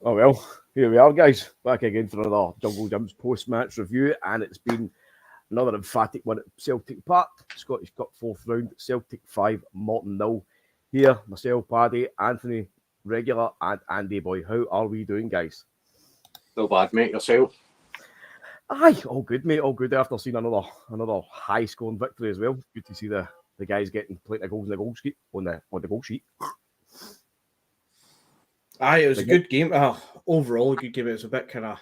Oh well, here we are, guys. Back again for another Jungle Gyms post-match review, and it's been another emphatic one at Celtic Park. Scottish Cup 4th round, Celtic 5, Morton 0. Here, myself, Paddy, Anthony, regular, and Andy Boy. How are we doing, guys? No bad, mate. Yourself? Aye, all good, mate. All good after seeing another high-scoring victory as well. Good to see the guys getting plenty of goals on the goal sheet. On the goal sheet. Aye, it was a good game. Overall, a good game. It was a bit kind of,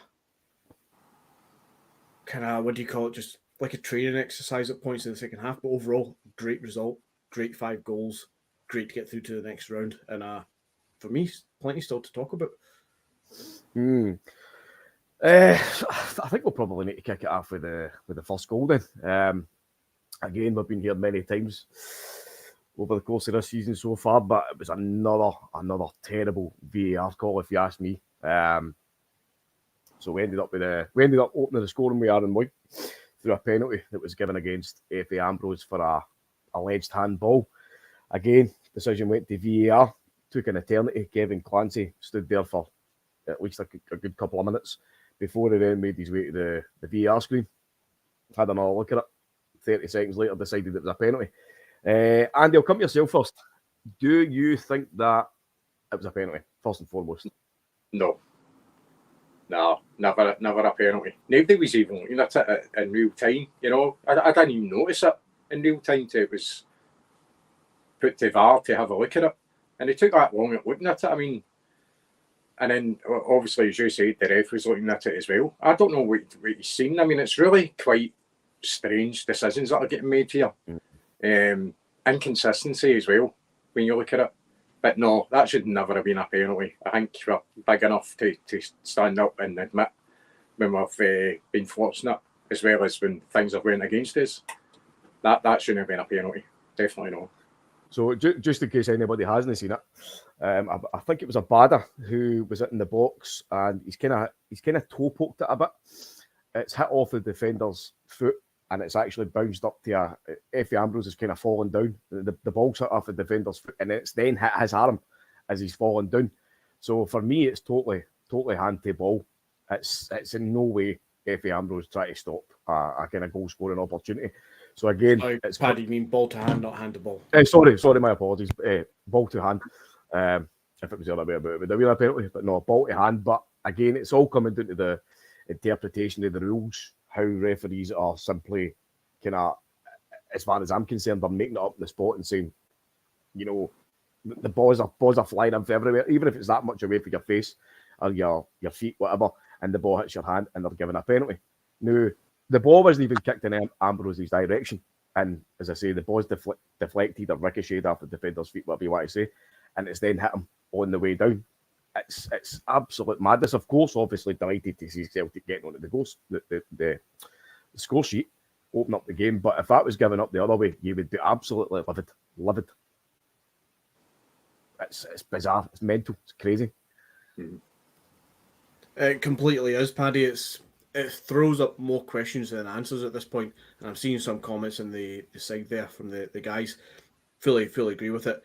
what do you call it? Just like a training exercise at points in the second half. But overall, great result. Great 5 goals. Great to get through to the next round. And for me, plenty still to talk about. I think we'll probably need to kick it off with the first goal then. Again, we've been here many times over the course of this season so far, but it was another terrible VAR call, if you ask me. So we ended up opening the scoring with Aaron Moy through a penalty that was given against FA Ambrose for a alleged handball. Again, decision went to VAR, took an eternity. Kevin Clancy stood there for at least a good couple of minutes before he then made his way to the VAR screen. Had another look at it. 30 seconds later, decided it was a penalty. Andy, I'll come to yourself first. Do you think that it was a penalty, first and foremost? No, never a penalty. Nobody was even looking at it in real time. You know, I didn't even notice it in real time till it was put to VAR to have a look at it. And it took that long at looking at it. I mean, and then obviously, as you said, the ref was looking at it as well. I don't know what he's seen. I mean, it's really quite strange decisions that are getting made here. Inconsistency as well when you look at it. But no, that should never have been a penalty. I think we're big enough to stand up and admit when we've been fortunate, as well as when things have went against us. That shouldn't have been a penalty. Definitely no. So just in case anybody hasn't seen it, I think it was Abada who was in the box, and he's kind of toe poked it a bit. It's hit off the defender's foot, and it's actually bounced up to Effie Ambrose has kind of fallen down. The ball's hit off the defender's foot, and it's then hit his arm as he's fallen down. So for me, it's totally hand to ball. It's in no way Effie Ambrose trying to stop a kind of goal scoring opportunity. So again, it's Paddy, you mean ball to hand, not hand to ball? Sorry, my apologies. Ball to hand. If it was the other way about it, would have been a penalty, but no, ball to hand. But again, it's all coming down to the interpretation of the rules. How referees are simply kind of, as far as I'm concerned, they're making it up on the spot and saying, you know, the balls are flying in everywhere, even if it's that much away from your face or your feet, whatever, and the ball hits your hand and they're given a penalty. Now, the ball wasn't even kicked in Ambrose's direction, and as I say, the ball's deflected or ricocheted off the defender's feet, whatever you want to say, and it's then hit him on the way down. It's absolute madness. Of course, obviously delighted to see Celtic getting onto the score sheet, open up the game. But if that was given up the other way, you would be absolutely livid. It's bizarre. It's mental. It's crazy. It completely is, Paddy. It throws up more questions than answers at this point. And I'm seeing some comments on the side there from the guys. Fully agree with it.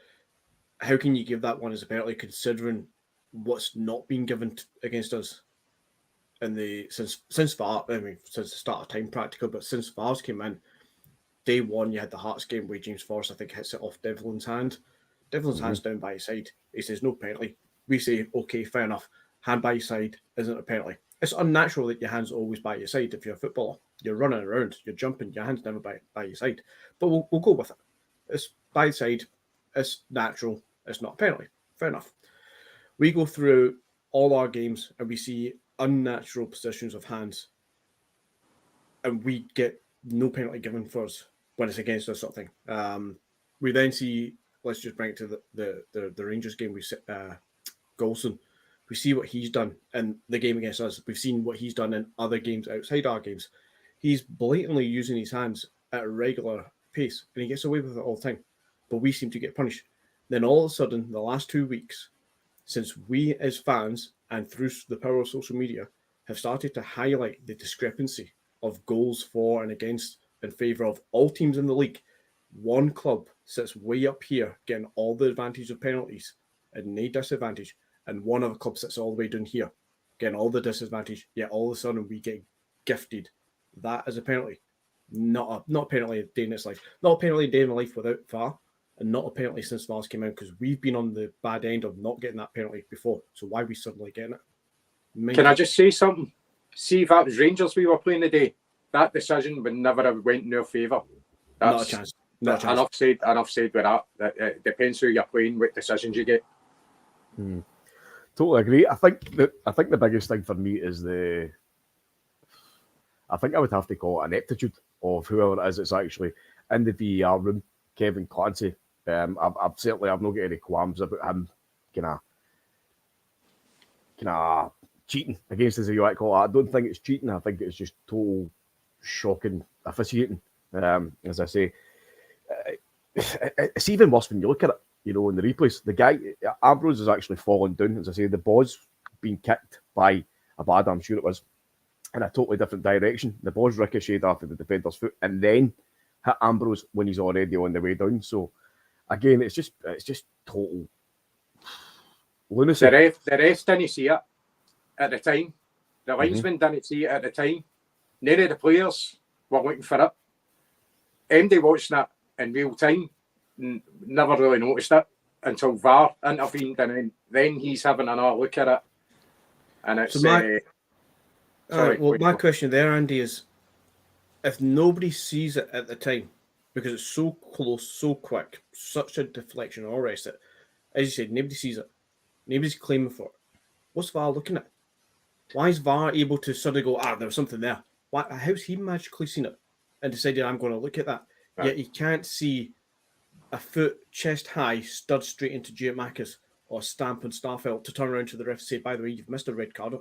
How can you give that one as a penalty considering what's not been given against us in since VAR? I mean, since the start of time, practical, but since VAR's came in, day one you had the Hearts game where James Forrest, I think, hits it off Devlin's hand. Devlin's hand's down by his side. He says no penalty. We say okay, fair enough. Hand by your side isn't a penalty. It's unnatural that your hand's always by your side if you're a footballer. You're running around, you're jumping, your hand's never by your side. But we'll go with it. It's by your side. It's natural. It's not a penalty. Fair enough. We go through all our games and we see unnatural positions of hands, and we get no penalty given for us when it's against us, sort of thing. We then see, let's just bring it to the Rangers game. We Golson. We see what he's done in the game against us. We've seen what he's done in other games outside our games. He's blatantly using his hands at a regular pace, and he gets away with it all the time. But we seem to get punished. Then all of a sudden, the last 2 weeks, since we as fans and through the power of social media have started to highlight the discrepancy of goals for and against in favour of all teams in the league, one club sits way up here getting all the advantage of penalties and no disadvantage, and one of the clubs sits all the way down here, getting all the disadvantage, yet all of a sudden we get gifted that as a penalty. Not a penalty a day in its life. Not a penalty a day in the life without VAR, and not a penalty since VAR's came out, because we've been on the bad end of not getting that penalty before. So why are we suddenly getting it? Can I just say something? See, if that was Rangers we were playing today, that decision would never have went in our favour. Not a chance. Not a chance. Enough said with that. It depends who you're playing, what decisions you get. Totally agree. I think the biggest thing for me is I think I would have to call it an aptitude of whoever it is that's actually in the VAR room. Kevin Clancy. I've not got any qualms about him kind of cheating against us, if you like to call it. I don't think it's cheating. I think it's just total shocking officiating. As I say, it's even worse when you look at it. You know, in the replays, the guy Ambrose has actually fallen down. As I say, the ball's been kicked by a bad, I'm sure it was, in a totally different direction. The ball's ricocheted after the defender's foot and then hit Ambrose when he's already on the way down. So again, it's just total lunacy. The ref didn't see it at the time. The linesman didn't see it at the time. None of the players were looking for it. MD watching it in real time never really noticed it until VAR intervened, and then he's having another look at it. And it's my question there, Andy, is if nobody sees it at the time, because it's so close, so quick, such a deflection, all the rest of it, as you said, nobody sees it. Nobody's claiming for it. What's VAR looking at? Why is VAR able to suddenly go, there was something there? How's he magically seen it and decided, I'm going to look at that? Right. Yet he can't see a foot chest high stud straight into Giamakis or Stamp and Starfelt to turn around to the ref and say, by the way, you've missed a red card.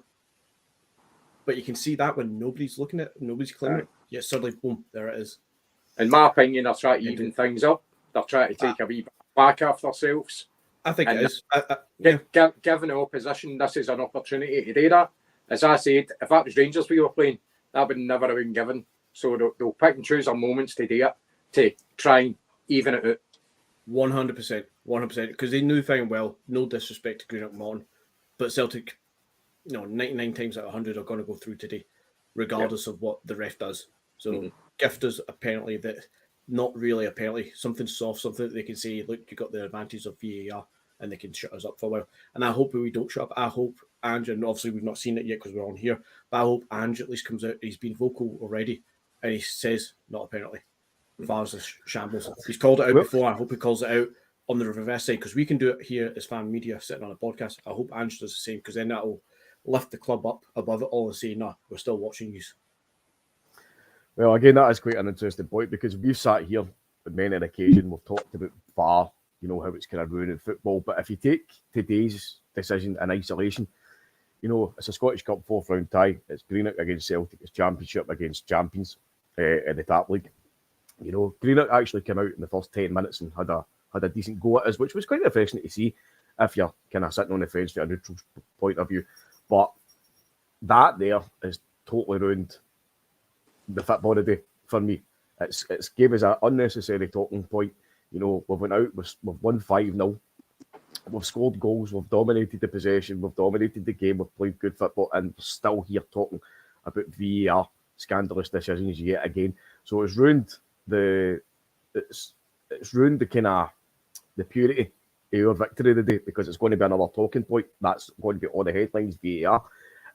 But you can see that when nobody's looking at it, nobody's claiming it, yet suddenly, boom, there it is. In my opinion, they're trying to even things up. They're trying to take a wee back off themselves. I think it is. Given the opposition, this is an opportunity to do that. As I said, if that was Rangers we were playing, that would never have been given. So they'll pick and choose their moments to do it, to try and even it out. 100%, because they knew very well, no disrespect to Greenock Morton, but Celtic, 99 times out of 100 are going to go through today, regardless of what the ref does. So gift us a penalty that not really a penalty, something soft, something that they can say, look, you got the advantage of VAR, and they can shut us up for a while. And I hope we don't shut up. I hope Ange, and obviously we've not seen it yet because we're on here, but I hope Ange at least comes out. He's been vocal already, and he says not a penalty. VAR's a shambles. He's called it out before. I hope he calls it out on the reverse side, because we can do it here as fan media sitting on a podcast. I hope Ange does the same, because then that'll lift the club up above it all and say, no, we're still watching you. Well, again, that is quite an interesting point, because we've sat here on many an occasion, we've talked about VAR, how it's kind of ruining football. But if you take today's decision in isolation, it's a Scottish Cup 4th round tie. It's Greenock against Celtic. It's Championship against champions in the Tap League. Greenock actually came out in the first 10 minutes and had a decent go at us, which was quite refreshing to see if you're kind of sitting on the fence from a neutral point of view. But that there is totally ruined the football today for me. It's gave us an unnecessary talking point. We've went out, we've won 5-0. We've scored goals, we've dominated the possession, we've dominated the game, we've played good football, and we're still here talking about VAR, scandalous decisions yet again. So it's ruined it's ruined the kind of the purity of our victory today, because it's going to be another talking point. That's going to be all the headlines, VAR.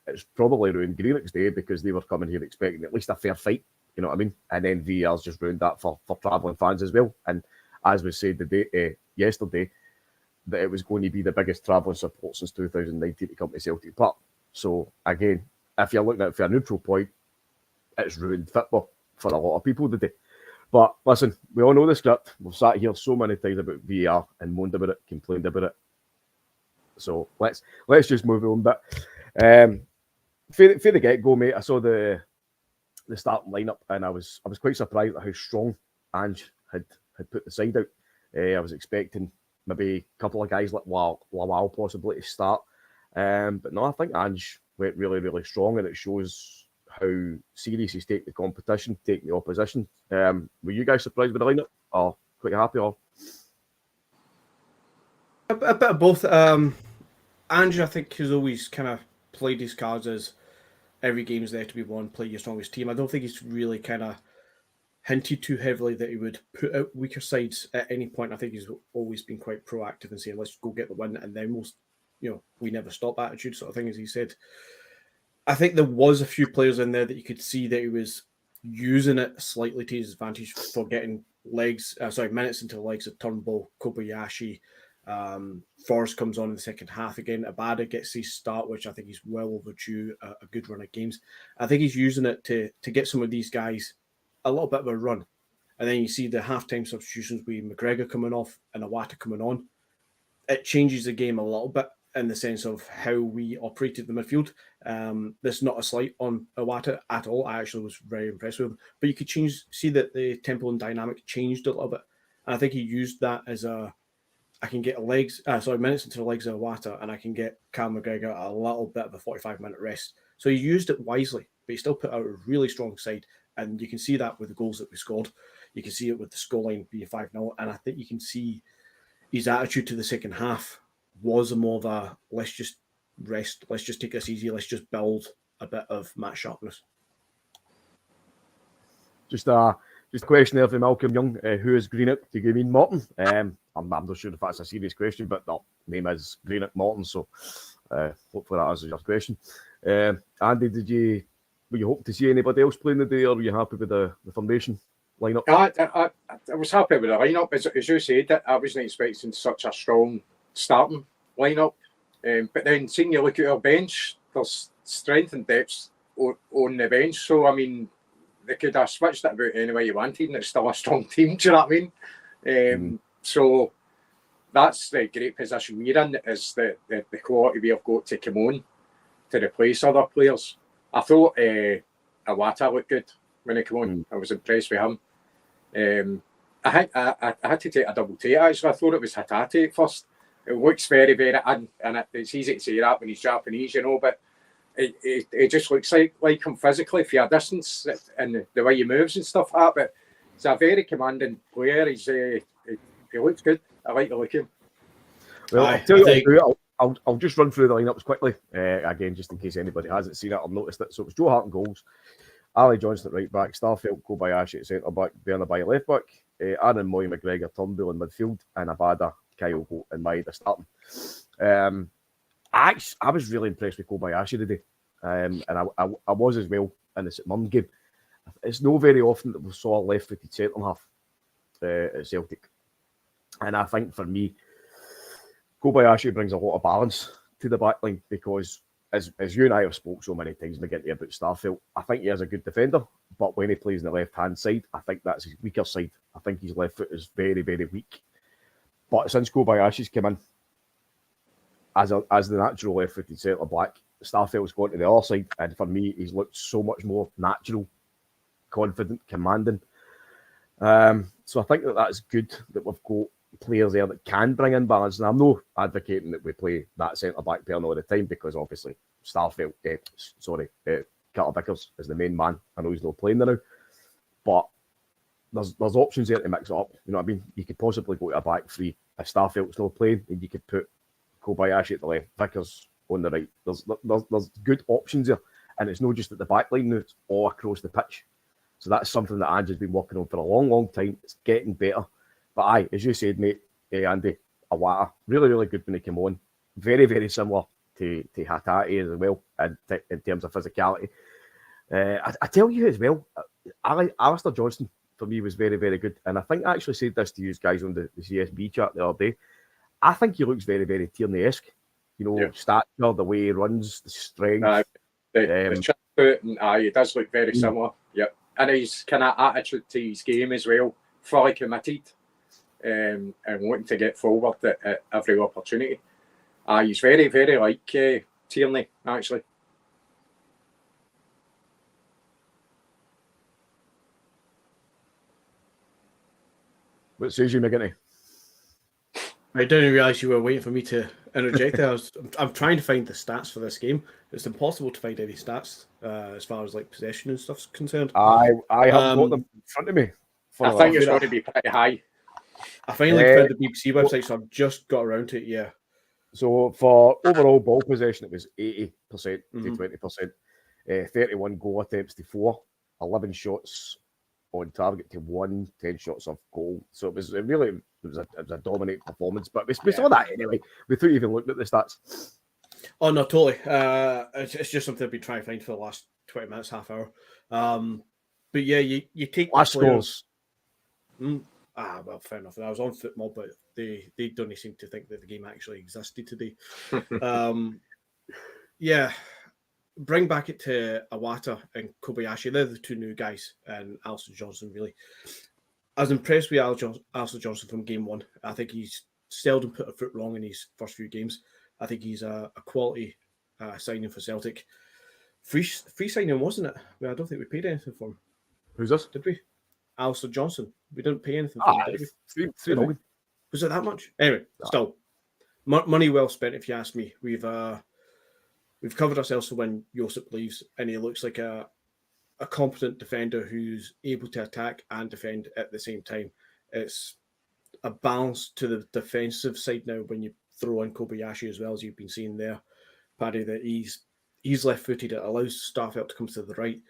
It's probably ruined Greenock's day, because they were coming here expecting at least a fair fight, you know what I mean? And then VAR's just ruined that for travelling fans as well. And as we said yesterday, that it was going to be the biggest travelling support since 2019 to come to Celtic Park. So again, if you're looking at it for a neutral point, it's ruined football for a lot of people today. But listen, we all know the script. We've sat here so many times about VAR and moaned about it, complained about it. So let's just move on. But for the get-go, mate, I saw the starting lineup, and I was quite surprised at how strong Ange had put the side out. I was expecting maybe a couple of guys like Lawal possibly to start. But no, I think Ange went really, really strong, and it shows how serious he's taking the competition, taking the opposition. Were you guys surprised with the lineup, or quite happy? Or a bit of both. Ange, I think, has always kind of played his cards as every game's there to be won, play your strongest team. I don't think he's really kind of hinted too heavily that he would put out weaker sides at any point. I think he's always been quite proactive in saying, let's go get the win, and then we never stop attitude sort of thing, as he said. I think there was a few players in there that you could see that he was using it slightly to his advantage for getting minutes into the legs of Turnbull, Kobayashi. Forrest comes on in the second half again. Abada gets his start, which I think he's well overdue a good run of games. I think he's using it to get some of these guys a little bit of a run. And then you see the halftime substitutions with McGregor coming off and Iwata coming on. It changes the game a little bit in the sense of how we operated the midfield. There's not a slight on Iwata at all. I actually was very impressed with him. But you could see that the tempo and dynamic changed a little bit. And I think he used that as I can get minutes into the legs of Iwata, and I can get Callum McGregor a little bit of a 45-minute rest. So he used it wisely, but he still put out a really strong side. And you can see that with the goals that we scored. You can see it with the scoreline being 5-0. And I think you can see his attitude to the second half was more of a, let's just rest, let's just take this easy, let's just build a bit of match sharpness. Just a question there from Malcolm Young. Who is Greenock? Do you mean Morton? I'm not sure if that's a serious question, but the name is Greenock Morton, so hopefully that answers your question. Andy, were you hoping to see anybody else playing today, or were you happy with the formation lineup? I was happy with the lineup. As you said, I wasn't expecting such a strong starting lineup. But then seeing you look at our bench, there's strength and depth on the bench. So, I mean, they could have switched it about any way you wanted, and it's still a strong team. Do you know what I mean? So that's the great position we're in, is the quality we have got to come on to replace other players. I thought Iwata looked good when he came on. I was impressed with him. I had to take a double take, actually. I thought it was Hatate at first. It looks very, very, and it's easy to say that when he's Japanese, but it just looks like him physically for your distance and the way he moves and stuff like that. But he's a very commanding player. He looks good. I like the look of him. Well, I'll tell you I'll just run through the lineups quickly, again, just in case anybody hasn't seen it or noticed it. So it was Joe Hart in goals, Ali Johnson at right back, Starfelt, Kobayashi at centre back, Bernaby at left back, Aaron Moy, McGregor, Turnbull in midfield, and Abada, Kyogo and Maeda starting. I was really impressed with Kobayashi today, and I was as well in the St Mirren game. It's not very often that we saw a left-footed centre half at Celtic, and I think for me, Kobayashi brings a lot of balance to the back line, because as you and I have spoke so many times, McGinty, about Starfelt, I think he is a good defender, but when he plays on the left-hand side, I think that's his weaker side. I think his left foot is very, very weak. But since Kobayashi's come in as the natural left-footed centre-back, Starfelt's gone to the other side, and for me, he's looked so much more natural, confident, commanding. So I think that's good that we've got players there that can bring in balance. And I'm not advocating that we play that centre-back pair all the time, because obviously Carter Vickers is the main man. I know he's not playing there now, but there's options there to mix it up. You know what I mean? You could possibly go to a back three if Starfelt's not playing, and you could put Kobayashi at the left, Vickers on the right. There's good options there, and it's not just at the back line now, it's all across the pitch. So that's something that Ange has been working on for a long, long time. It's getting better. But as you said, mate, Andy, Iwata, really, really good when he came on. Very, very similar to Hatate as well, in terms of physicality. I tell you as well, Alistair Johnston, for me, was very, very good. And I think I actually said this to you guys on the CSB chat the other day. I think he looks very, very Tierney-esque. Stature, the way he runs, the strength. The chip foot, and he does look very similar. Yep. And his kind of attitude to his game as well, fully committed. And wanting to get forward at every opportunity. He's very, very like Tierney, actually. What says you, McGinty? I didn't realise you were waiting for me to interject there. I'm trying to find the stats for this game. It's impossible to find any stats as far as like possession and stuff's concerned. I have got them in front of me. I think it's going to be pretty high. I finally found the BBC website, so I've just got around to it, yeah. So for overall ball possession, it was 80% to 20%. 31 goal attempts to 4, 11 shots on target to 1, 10 shots off goal. So it was a dominant performance. But we saw that anyway, without even looking at the stats. Oh no, totally. It's just something I've been trying to find for the last 20 minutes, half hour. But yeah, you take last scores. Well, fair enough. I was on football, but they don't seem to think that the game actually existed today. Yeah, bring back it to Iwata and Kobayashi. They're the two new guys, and Alistair Johnson, really. I was impressed with Alistair Johnson from game one. I think he's seldom put a foot wrong in his first few games. I think he's a quality signing for Celtic. Free signing, wasn't it? Well, I don't think we paid anything for him. Who's this? Did we? Alistair Johnson. We didn't pay anything for him, did we? $3 million. Was it that much? Anyway, still, money well spent, if you ask me. We've covered ourselves for when Josip leaves, and he looks like a competent defender who's able to attack and defend at the same time. It's a balance to the defensive side now when you throw in Kobayashi as well, as you've been seeing there, Paddy, that he's left-footed. It allows Starfelt to come to the right.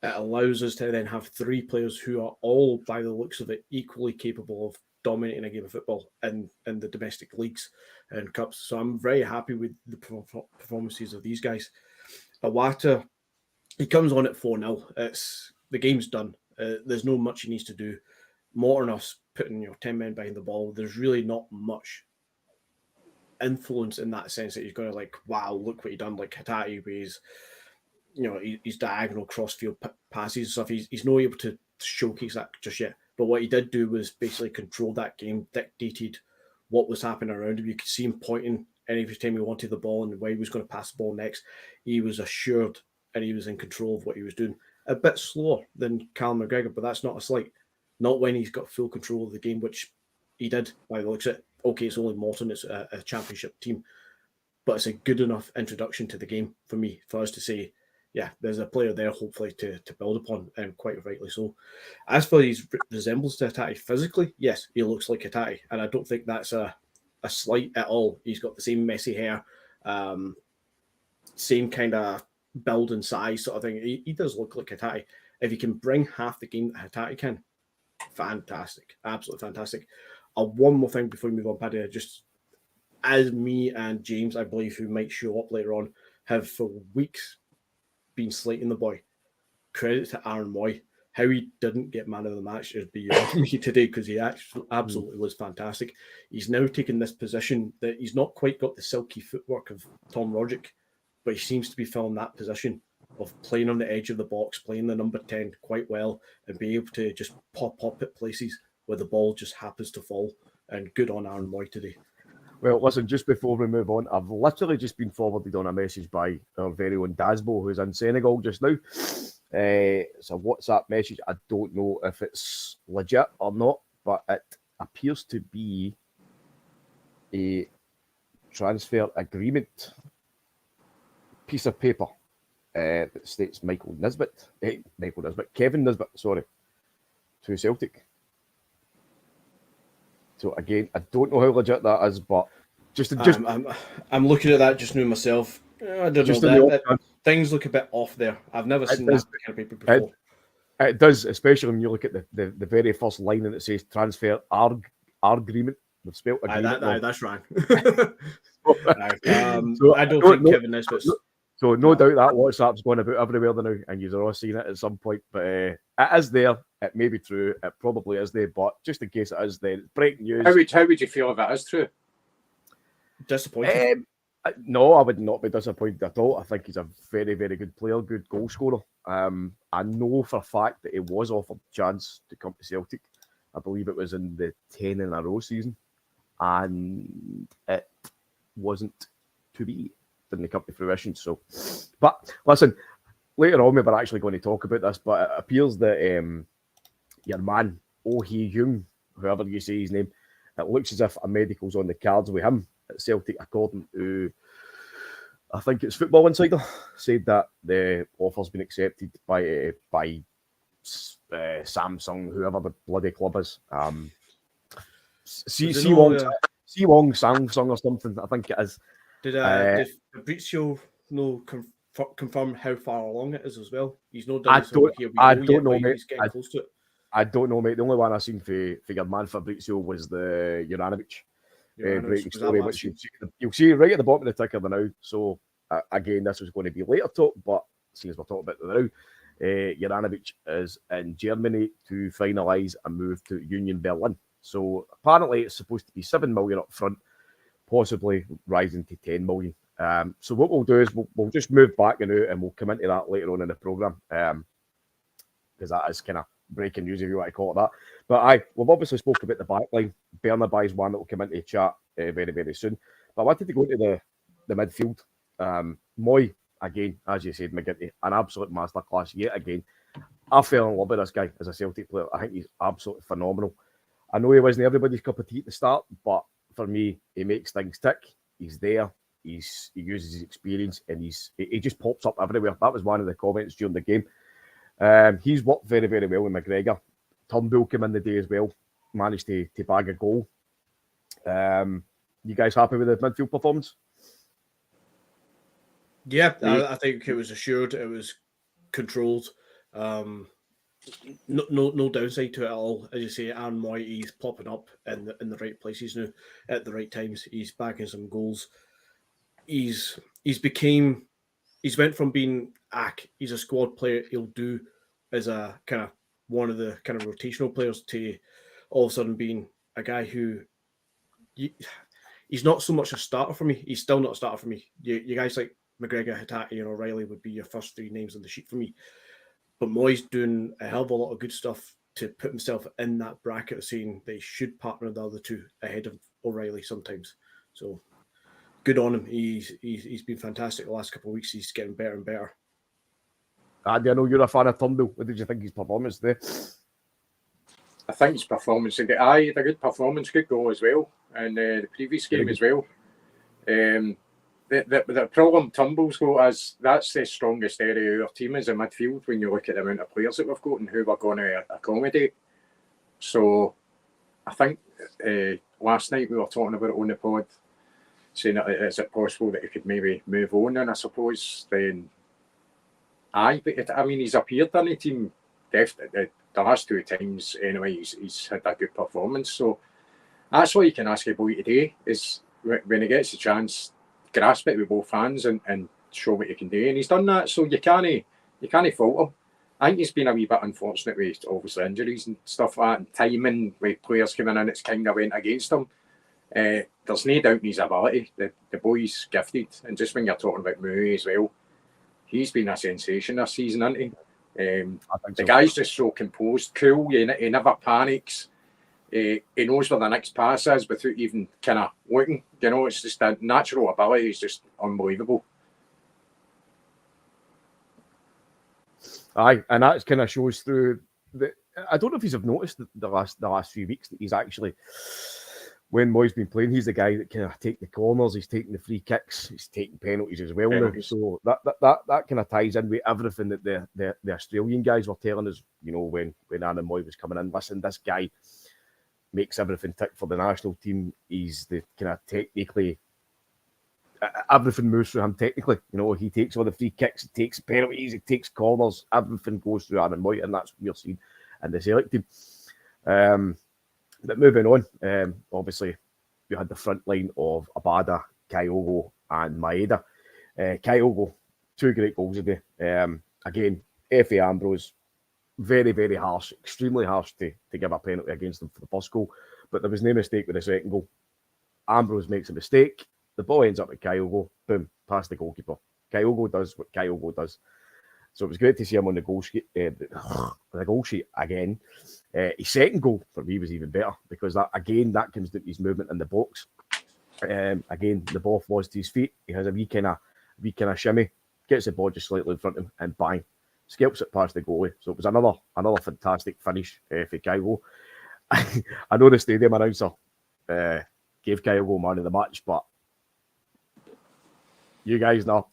It allows us to then have three players who are all, by the looks of it, equally capable of dominating a game of football in the domestic leagues and cups. So I'm very happy with the performances of these guys. Iwata, he comes on at 4-0. The game's done. There's no much he needs to do. Morton us putting 10 men behind the ball. There's really not much influence in that sense that he's going to wow, look what he done, like Hatate with his diagonal crossfield passes and stuff. He's not able to showcase that just yet. But what he did do was basically control that game, dictated what was happening around him. You could see him pointing every time he wanted the ball and where he was going to pass the ball next. He was assured and he was in control of what he was doing. A bit slower than Callum McGregor, but that's not a slight. Not when he's got full control of the game, which he did by the looks of it. Okay, it's only Morton, it's a championship team, but it's a good enough introduction to the game for me, for us to say, yeah, there's a player there, hopefully, to build upon, and quite rightly so. As for his resemblance to Hatate physically, yes, he looks like Hatate, and I don't think that's a slight at all. He's got the same messy hair, same kind of build and size sort of thing. He does look like Hatate. If he can bring half the game that Hatate can, fantastic, absolutely fantastic. One more thing before we move on, Paddy, just as me and James, I believe, who might show up later on, have for weeks been slating the boy. Credit to Aaron Moy. How he didn't get man of the match is beyond me today, because he actually absolutely was fantastic. He's now taken this position that he's not quite got the silky footwork of Tom Rogic, but he seems to be filling that position of playing on the edge of the box, playing the number 10 quite well, and be able to just pop up at places where the ball just happens to fall. And good on Aaron Moy today. Well, listen, just before we move on, I've literally just been forwarded on a message by our very own Dasbo, who's in Senegal just now. It's a WhatsApp message. I don't know if it's legit or not, but it appears to be a transfer agreement piece of paper that states Kevin Nisbet, to Celtic. So again, I don't know how legit that is, but just I'm looking at that just now myself. I don't know. Things look a bit off there. I've never seen that kind of paper before. It does, especially when you look at the very first line and it says transfer agreement. They've spelled agreement. That's right. So I don't think Kevin Nisbet's. So no doubt that WhatsApp's going about everywhere now, and you've all seen it at some point. But it is there. It may be true. It probably is there. But just in case it is there, breaking news. How would you feel if it is true? Disappointed? No, I would not be disappointed at all. I think he's a very, very good player, good goal scorer. I know for a fact that he was offered a chance to come to Celtic. I believe it was in the 10 in a row season, and it wasn't to be. Didn't come to fruition. So, but listen, later on we were actually going to talk about this, but it appears that your man Oh Hee Jung, whoever you say his name, it looks as if a medical's on the cards with him at Celtic, according to, I think it's Football Insider, said that the offer's been accepted by Samsung, whoever the bloody club is. Si Wong Samsung or something, I think it is. Did Fabrizio confirm how far along it is as well? He's not I done this whole here. I don't know, yet, mate. He's getting close to it. I don't know, mate. The only one I've seen for your man Fabrizio was the Juranovic breaking story, which you'll see right at the bottom of the ticker now. So, again, this was going to be later talk, but seeing as we're talking about it now, Juranovic is in Germany to finalise a move to Union Berlin. So, apparently, it's supposed to be 7 million up front, possibly rising to 10 million. So, what we'll do is we'll just move back and out, and we'll come into that later on in the programme, because that is kind of breaking news, if you want to call it that. But we've obviously spoke about the backline. Bernabei is one that will come into the chat very, very soon. But I wanted to go to the midfield. Moy, again, as you said, McGinty, an absolute masterclass yet again. I fell in love with this guy as a Celtic player. I think he's absolutely phenomenal. I know he wasn't everybody's cup of tea at the start, but for me, he makes things tick. He's there. He uses his experience, and he just pops up everywhere. That was one of the comments during the game. He's worked very, very well with McGregor. Turnbull came in the day as well, managed to bag a goal. You guys happy with the midfield performance? Yeah, I think it was assured, it was controlled. No downside to it at all. As you say, Aaron Moy, he's popping up in the right places now at the right times. He's bagging some goals. He's went from being he's a squad player, he'll do as a kind of one of the kind of rotational players, to all of a sudden being a guy who he's not so much a starter for me. He's still not a starter for me. You guys like McGregor, Hatate, and O'Reilly would be your first 3 names on the sheet for me. But Moy's doing a hell of a lot of good stuff to put himself in that bracket of saying they should partner the other two ahead of O'Reilly sometimes. So good on him. He's been fantastic the last couple of weeks. He's getting better and better. Andy, I know you're a fan of Turnbull. What did you think his performance there? I think his performance, he had a good performance, good goal as well, and the previous game as well. The problem Turnbull's got is that's the strongest area of our team is in midfield when you look at the amount of players that we've got and who we're going to accommodate. So I think last night we were talking about it on the pod, saying that is it possible that he could maybe move on, and I suppose then but I mean he's appeared in the team definitely the last 2 times anyway. He's had a good performance, so that's what you can ask a boy today is when he gets a chance, grasp it with both hands and show what you can do, and he's done that. So you can't fault him. I think he's been a wee bit unfortunate with obviously injuries and stuff like that, and timing with players coming in, it's kind of went against him. There's no doubt in his ability. The boy's gifted, and just when you're talking about Murray as well, he's been a sensation this season, hasn't he? The guy's just so composed, cool. He never panics. He knows where the next pass is without even kind of looking. You know, it's just a natural ability. It's just unbelievable. Aye, and that kind of shows through. I don't know if you've noticed the last few weeks that he's actually, when Moy's been playing, he's the guy that kind of take the corners, he's taking the free kicks, he's taking penalties as well now. So that kind of ties in with everything that the Australian guys were telling us. You know, when Aaron Moy was coming in, listen, this guy makes everything tick for the national team. He's the kind of technically, everything moves through him technically. You know, he takes all the free kicks, he takes penalties, he takes corners, everything goes through Aaron Moy, and that's what you're seeing in the Celtic team. But moving on, obviously, we had the front line of Abada, Kyogo, and Maeda. Kyogo, 2 great goals a day. Again, F.A. Ambrose, very, very harsh, extremely harsh to give a penalty against them for the first goal. But there was no mistake with the second goal. Ambrose makes a mistake. The ball ends up at Kyogo. Boom, past the goalkeeper. Kyogo does what Kyogo does. So it was great to see him on the goal sheet, again. His second goal for me was even better because that comes down to his movement in the box. Again, the ball falls to his feet. He has a wee kind of shimmy, gets the ball just slightly in front of him, and bang, scalps it past the goalie. So it was another fantastic finish for Kyogo. I know the stadium announcer gave Kyogo man of the match, but you guys know.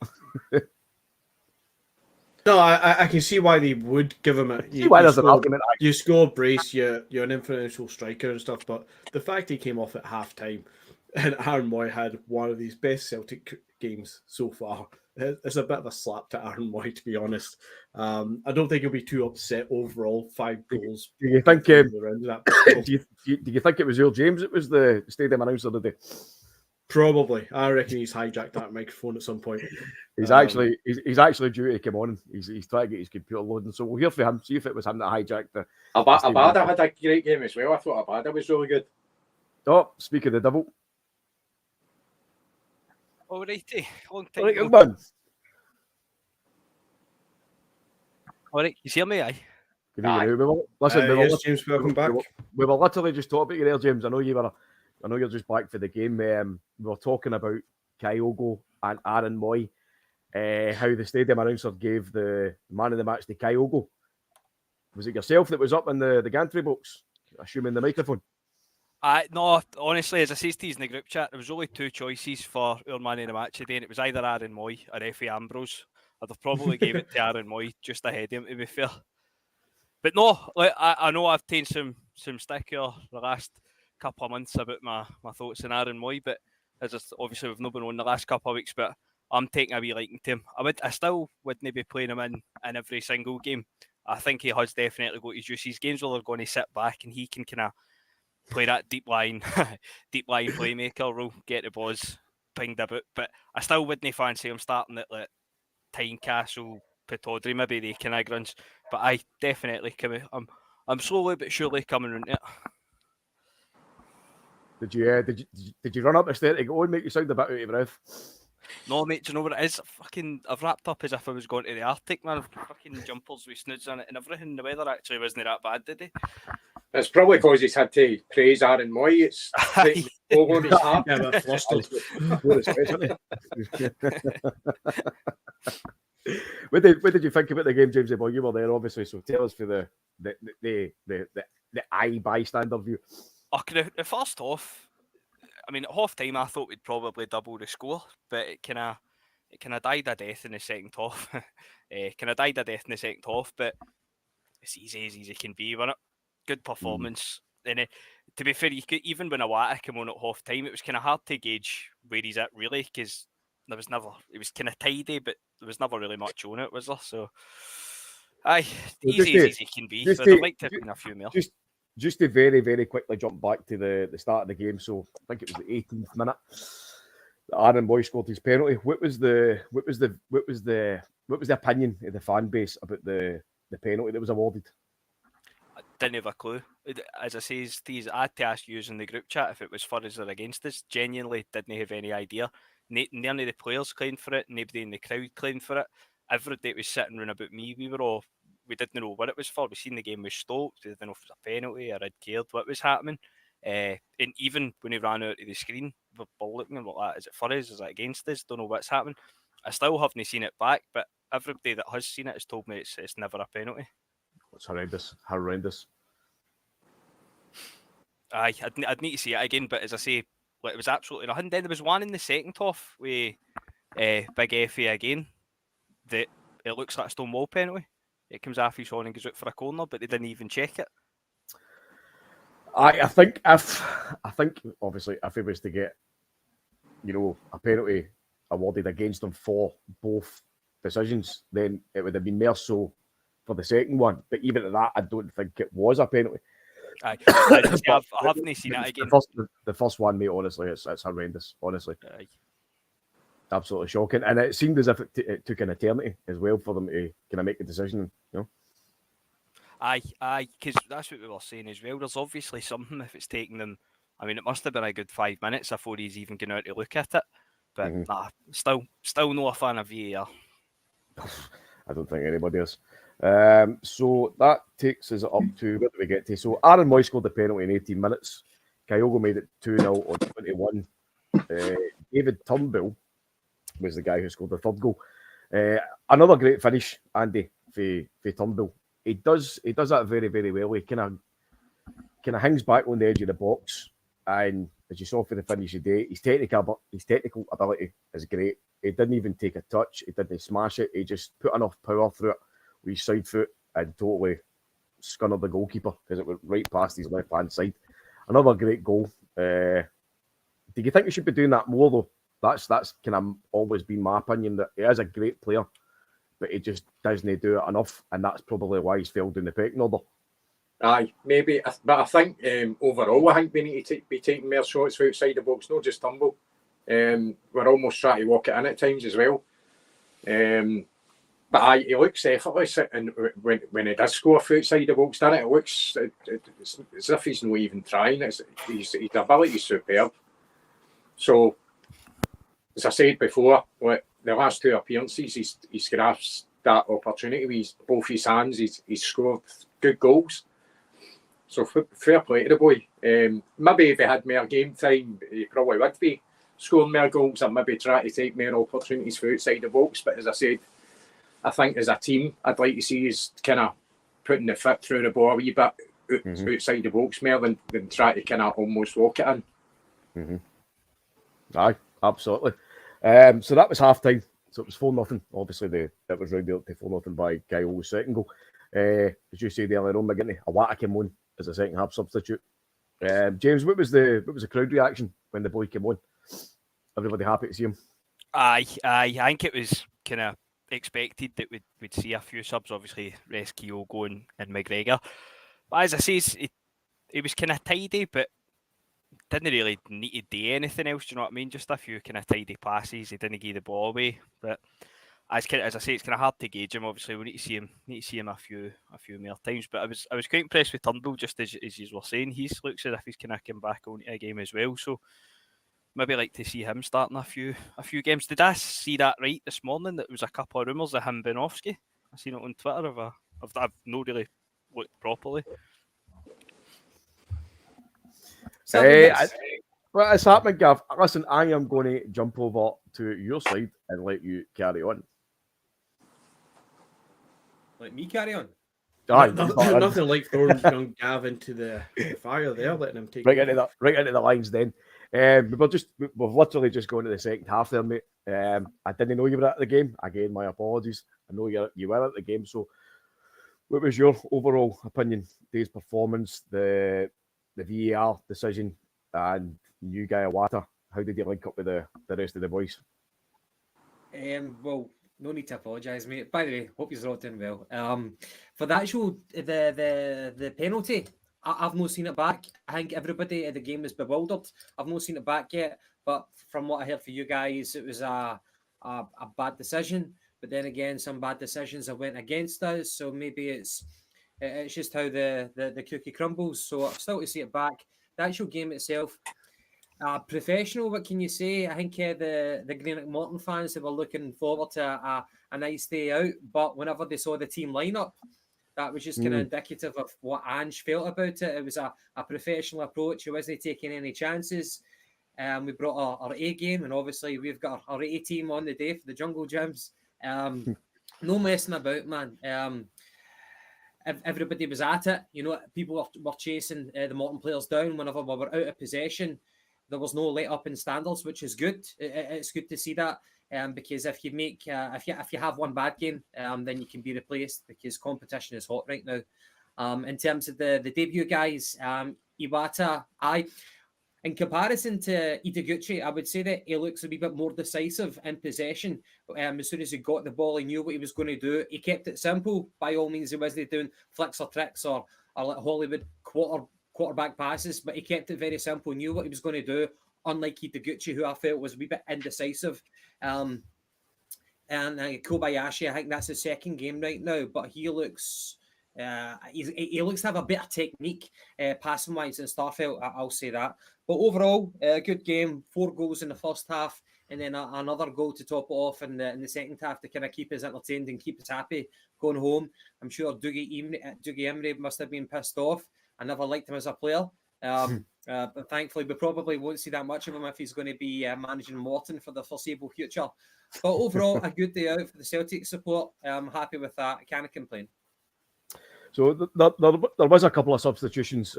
No, I can see why they would give him it. You score brace, you're an influential striker and stuff, but the fact he came off at half time, and Aaron Moy had one of his best Celtic games so far. It's a bit of a slap to Aaron Moy, to be honest. I don't think he'll be too upset overall. 5 goals. Do you think? Do you think it was Earl James that was the stadium announcer today? Probably. I reckon he's hijacked that microphone at some point. He's actually due to come on. He's trying to get his computer loading, so we'll hear from him. See if it was him that hijacked the. Abada had a great game as well. I thought Abada was really good. Oh, speak of the devil. Alrighty, long time. Right, man. Alright, you hear me? Aye. Yes, James, welcome back. We were literally just talking about you there, James. I know you're just back for the game. We were talking about Kyogo and Aaron Moy. How the stadium announcer gave the man of the match to Kyogo. Was it yourself that was up in the gantry box, assuming the microphone? No, honestly, as I said to you in the group chat, there was only 2 choices for our man in the match today, and it was either Aaron Moy or Effie Ambrose. I'd have probably gave it to Aaron Moy just ahead of him, to be fair. But no, I know I've taken some stick here the last couple of months about my thoughts on Aaron Moy, but obviously we've not been on the last couple of weeks, but I'm taking a wee liking to him. I still wouldn't be playing him in every single game. I think he has definitely got his juice. His games where they're going to sit back and he can kind of play that deep line playmaker role, get the balls pinged about. But I still wouldn't fancy him starting at like Tynecastle, Pittodrie, maybe the kind of grunts. But I definitely I'm slowly but surely coming around it. Did you run up the stair to go and make you sound a bit out of breath? No, mate, do you know what it is? I've wrapped up as if I was going to the Arctic, man. Fucking jumpers with snoods on it and everything. The weather actually wasn't that bad today. It's probably because he's had to praise Aaron Moy. It's all on his heart. Yeah, but flustered. What did you think about the game, James? Well, you were there, obviously. So tell us for the eye bystander view. The first half, I mean, at half time I thought we'd probably double the score, but it kind of died a death in the second half. But it's easy as can be, wasn't it? Good performance. And to be fair, even when Awata came on at half time, it was kind of hard to gauge where he's at really, because it was kind of tidy, but there was never really much on it, was there? So, easy as he can be. But I'd like to have been a few more. Just to very, very quickly jump back to the start of the game. So I think it was the 18th minute. Aaron Moy scored his penalty. What was the opinion of the fan base about the penalty that was awarded? I didn't have a clue. As I say, I had to ask you in the group chat if it was for us or against us. Genuinely didn't have any idea. None of the players claimed for it. Nobody in the crowd claimed for it. Everybody was sitting around about me. We didn't know what it was for. We seen the game was stopped. We didn't know if it was a penalty or I'd cared what was happening. And even when he ran out of the screen, we're looking at that. Is it for us? Is it against us? Don't know what's happening. I still haven't seen it back, but everybody that has seen it has told me it's never a penalty. It's horrendous. I'd need to see it again, but as I say, it was absolutely nothing. Then there was one in the second half with Big Effie again that it looks like a stone wall penalty. It comes off his on and goes out for a corner, but they didn't even check it. I think obviously if he was to get, a penalty awarded against him for both decisions, then it would have been more so for the second one. But even at that, I don't think it was a penalty. I haven't seen it again. The first one, mate, honestly, it's horrendous. Honestly, absolutely shocking. And it seemed as if it took an eternity as well for them to kind of make a decision. Aye, because that's what we were saying as well. There's obviously something if it's taking them. I mean, it must have been a good 5 minutes before he's even going out to look at it. But still not a fan of VAR. I don't think anybody is. So that takes us up to, what do we get to? So Aaron Moy scored the penalty in 18 minutes. Kyogo made it 2-0 on 21. David Turnbull was the guy who scored the third goal. Another great finish, Andy, for Turnbull. He does that very, very well. He kind of hangs back on the edge of the box, and as you saw for the finish today, his technical ability is great. He didn't even take a touch. He didn't smash it. He just put enough power through it with his side foot and totally scunnered the goalkeeper because it went right past his left-hand side. Another great goal. Do you think he should be doing that more though? That's kind of always been my opinion, that he is a great player, but he just doesn't do it enough, and that's probably why he's failed in the pecking order. Aye, maybe, but I think overall, I think we need to be taking more shots outside the box, not just Turnbull. We're almost trying to walk it in at times as well. But aye, he looks effortless, and when he does score from outside the box, doesn't it? It looks it's as if he's not even trying. His ability is superb. So, as I said before, the last two appearances, he's grasped that opportunity with both his hands. He's scored good goals. So fair play to the boy. Maybe if he had more game time, he probably would be scoring more goals and maybe try to take more opportunities for outside the box. But as I said, I think as a team, I'd like to see us kind of putting the foot through the ball a wee bit outside the box more than try to kind of almost walk it in. Aye, absolutely. So that was half time. So it was 4-0. Obviously, it was rounded up to 4-0 by Kyogo's second goal. As you said earlier on, McGinty, Awata came on as a second half substitute. James, what was the crowd reaction when the boy came on? Everybody happy to see him? Aye. I think it was kind of expected that we'd see a few subs. Obviously, rest Kyogo and McGregor. But as I say, he was kind of tidy, but didn't really need to do anything else. Do you know what I mean? Just a few kind of tidy passes. He didn't give the ball away, but as I say, it's kind of hard to gauge him. Obviously, we need to see him a few more times. But I was quite impressed with Turnbull, just as you were saying. He looks as if he's kind of come back on a game as well. So maybe like to see him starting a few games. Did I see that right this morning? That there was a couple of rumours of him Benovsky. I seen it on Twitter. I've not really looked properly. Well, it's happening, Gav. Listen, I am going to jump over to your side and let you carry on. Let me carry on? Aye, nothing like throwing young Gav into the fire there, letting him take right into the lines then. We've literally just gone to the second half there, mate. I didn't know you were at the game. Again, my apologies. I know you were at the game. So, what was your overall opinion? Day's performance, the VAR decision, and new guy Awata. How did you link up with the rest of the boys? Well, no need to apologise, mate. By the way, hope you're all doing well. For the actual the penalty, I've not seen it back. I think everybody at the game is bewildered. I've not seen it back yet, but from what I heard for you guys, it was a bad decision. But then again, some bad decisions have went against us. So maybe it's just how the cookie crumbles. So I'm still to see it back. The actual game itself, professional. What can you say? I think the Greenock Morton fans, they were looking forward to a nice day out. But whenever they saw the team lineup, that was just kind of indicative of what Ange felt about it. It was a professional approach. He wasn't taking any chances. We brought our A game, and obviously we've got our A team on the day for the Jungle Gyms. No messing about, man. Everybody was at it. You know, people were chasing the Morton players down whenever we were out of possession. There was no let up in standards, which is good. It's good to see that. Because if you have one bad game, then you can be replaced, because competition is hot right now. In terms of the debut guys, Iwata, in comparison to Itaguchi, I would say that he looks a wee bit more decisive in possession. As soon as he got the ball, he knew what he was going to do. He kept it simple. By all means, he wasn't doing flicks or tricks or like Hollywood quarterback passes, but he kept it very simple, knew what he was going to do, unlike Itaguchi, who I felt was a wee bit indecisive. And Kobayashi, I think that's his second game right now, but he looks he looks to have a better technique passing wise than Starfelt. I'll say that. But overall, a good game. 4 goals in the first half, and then another goal to top it off in the second half to kind of keep us entertained and keep us happy going home. I'm sure Dougie Imrie must have been pissed off. I never liked him as a player. But thankfully, we probably won't see that much of him if he's going to be managing Morton for the foreseeable future. But overall, a good day out for the Celtic support. I'm happy with that. I can't complain. So there was a couple of substitutions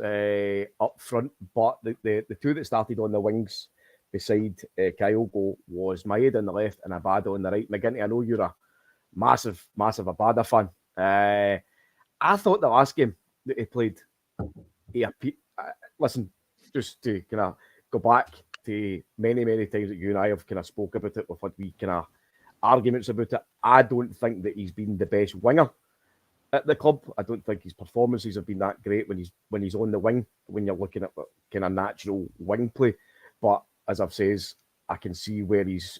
up front, but the two that started on the wings beside Kyogo was Maeda on the left and Abada on the right. McGinty, I know you're a massive Abada fan. I thought the last game that he played, listen, just to kind of go back to many times that you and I have kind of spoke about it. We've had wee kind of arguments about it. I don't think that he's been the best winger at the club. I don't think his performances have been that great when he's on the wing, when you're looking at kind of natural wing play. But as I've says, I can see where his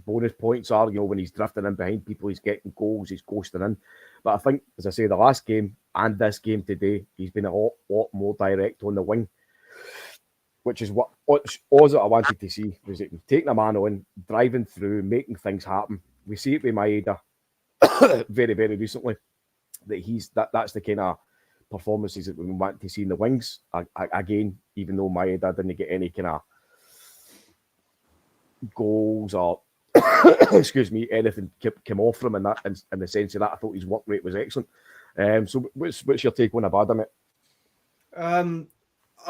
bonus points are. When he's drifting in behind people, he's getting goals, he's ghosting in. But I think, as I say, the last game and this game today, he's been a lot more direct on the wing, which is what all that I wanted to see, was it taking a man on, driving through, making things happen. We see it with Maeda very recently, that that's the kind of performances that we want to see in the wings. Again, even though Maeda didn't get any kind of goals or excuse me, anything came off from him in the sense of that, I thought his work rate was excellent. So what's your take on Abada, mate? I'm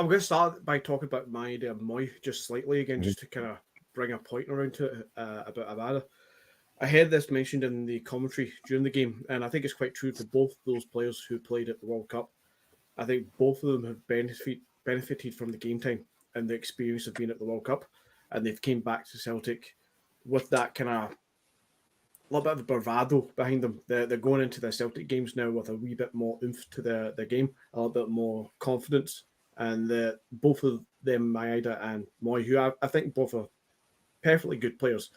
going to start by talking about Maeda and Moy just slightly again, just to kind of bring a point around to it about Abada. I heard this mentioned in the commentary during the game, and I think it's quite true for both those players who played at the World Cup. I think both of them have benefited from the game time and the experience of being at the World Cup, and they've came back to Celtic with that kind of a little bit of bravado behind them. They're going into the Celtic games now with a wee bit more oomph to their game, a little bit more confidence. And both of them, Maeda and Moy, who I think both are perfectly good players,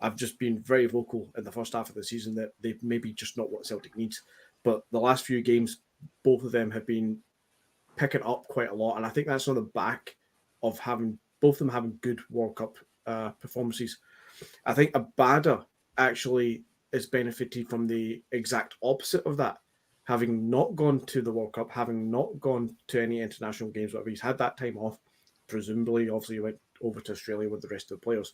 have just been very vocal in the first half of the season that they maybe just not what Celtic needs. But the last few games, both of them have been picking up quite a lot. And I think that's on the back of both of them having good World Cup performances. I think Abada actually is benefited from the exact opposite of that. Having not gone to the World Cup, having not gone to any international games, whatever, he's had that time off. Presumably, obviously, he went over to Australia with the rest of the players.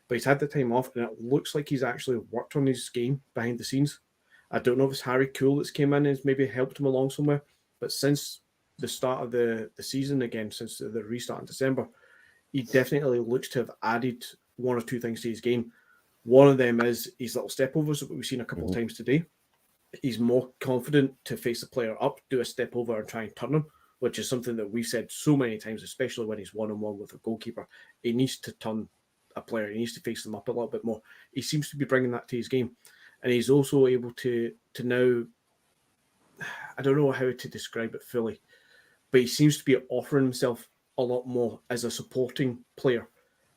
But he's had the time off, and it looks like he's actually worked on his game behind the scenes. I don't know if it's Harry Kuehl that's came in and has maybe helped him along somewhere. But since the start of the season again, since the restart in December, he definitely looks to have added one or two things to his game. One of them is his little step overs that we've seen a couple of times today. He's more confident to face the player up, do a step over and try and turn him, which is something that we've said so many times, especially when he's one-on-one with a goalkeeper. He needs to turn a player. He needs to face them up a little bit more. He seems to be bringing that to his game. And he's also able to now, I don't know how to describe it fully, but he seems to be offering himself a lot more as a supporting player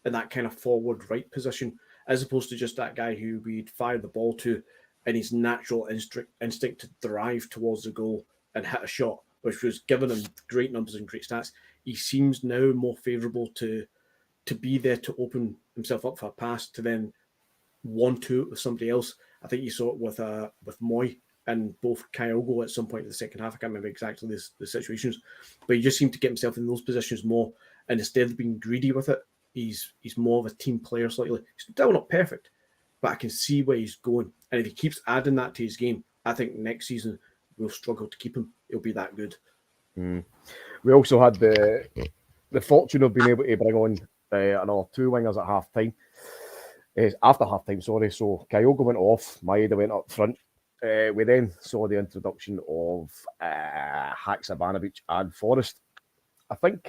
in that kind of forward right position, as opposed to just that guy who we'd fire the ball to and his natural instinct to drive towards the goal and hit a shot, which was giving him great numbers and great stats. He seems now more favourable to be there to open himself up for a pass, to then 1-2 it with somebody else. I think you saw it with Moy and both Kyogo at some point in the second half. I can't remember exactly the situations, but he just seemed to get himself in those positions more. And instead of being greedy with it, he's more of a team player slightly. He's still not perfect, but I can see where he's going. And if he keeps adding that to his game, I think next season we'll struggle to keep him. He'll be that good. We also had the fortune of being able to bring on another two wingers at half time. After half time, sorry. So Kyogo went off, Maeda went up front. We then saw the introduction of Haksabanovic and Forrest. I think,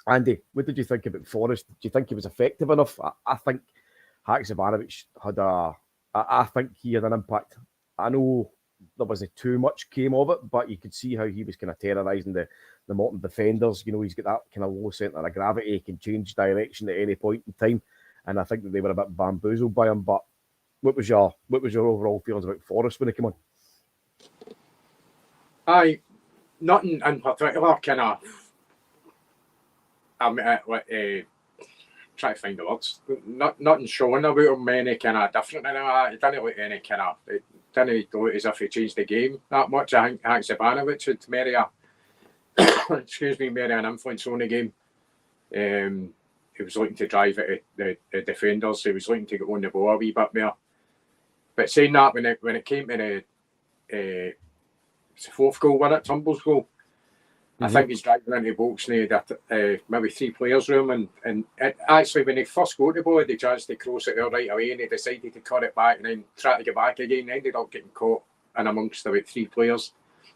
Andy, what did you think about Forrest? Do you think he was effective enough? I think Haksabanovic I think he had an impact. I know there wasn't too much came of it, but you could see how he was kind of terrorising the Morton defenders. He's got that kind of low centre of gravity. He can change direction at any point in time. And I think that they were a bit bamboozled by him. But what was your overall feelings about Forrest when he came on? Aye, nothing in particular. Kind of, try to find the words. Nothing showing about him any kind of different. He didn't look any kind of. It didn't look as if he changed the game that much. I think Haksabanovic had maybe an influence on the game. He was looking to drive it at the defenders. He was looking to get on the ball a wee bit more. But saying that, when it came to the fourth goal, wasn't it? Turnbull's goal. I think he's driving into the box and he had maybe three players room. And actually, when he first got the ball, he had the chance to cross it there right away and he decided to cut it back and then try to get back again. He ended up getting caught in amongst about three players.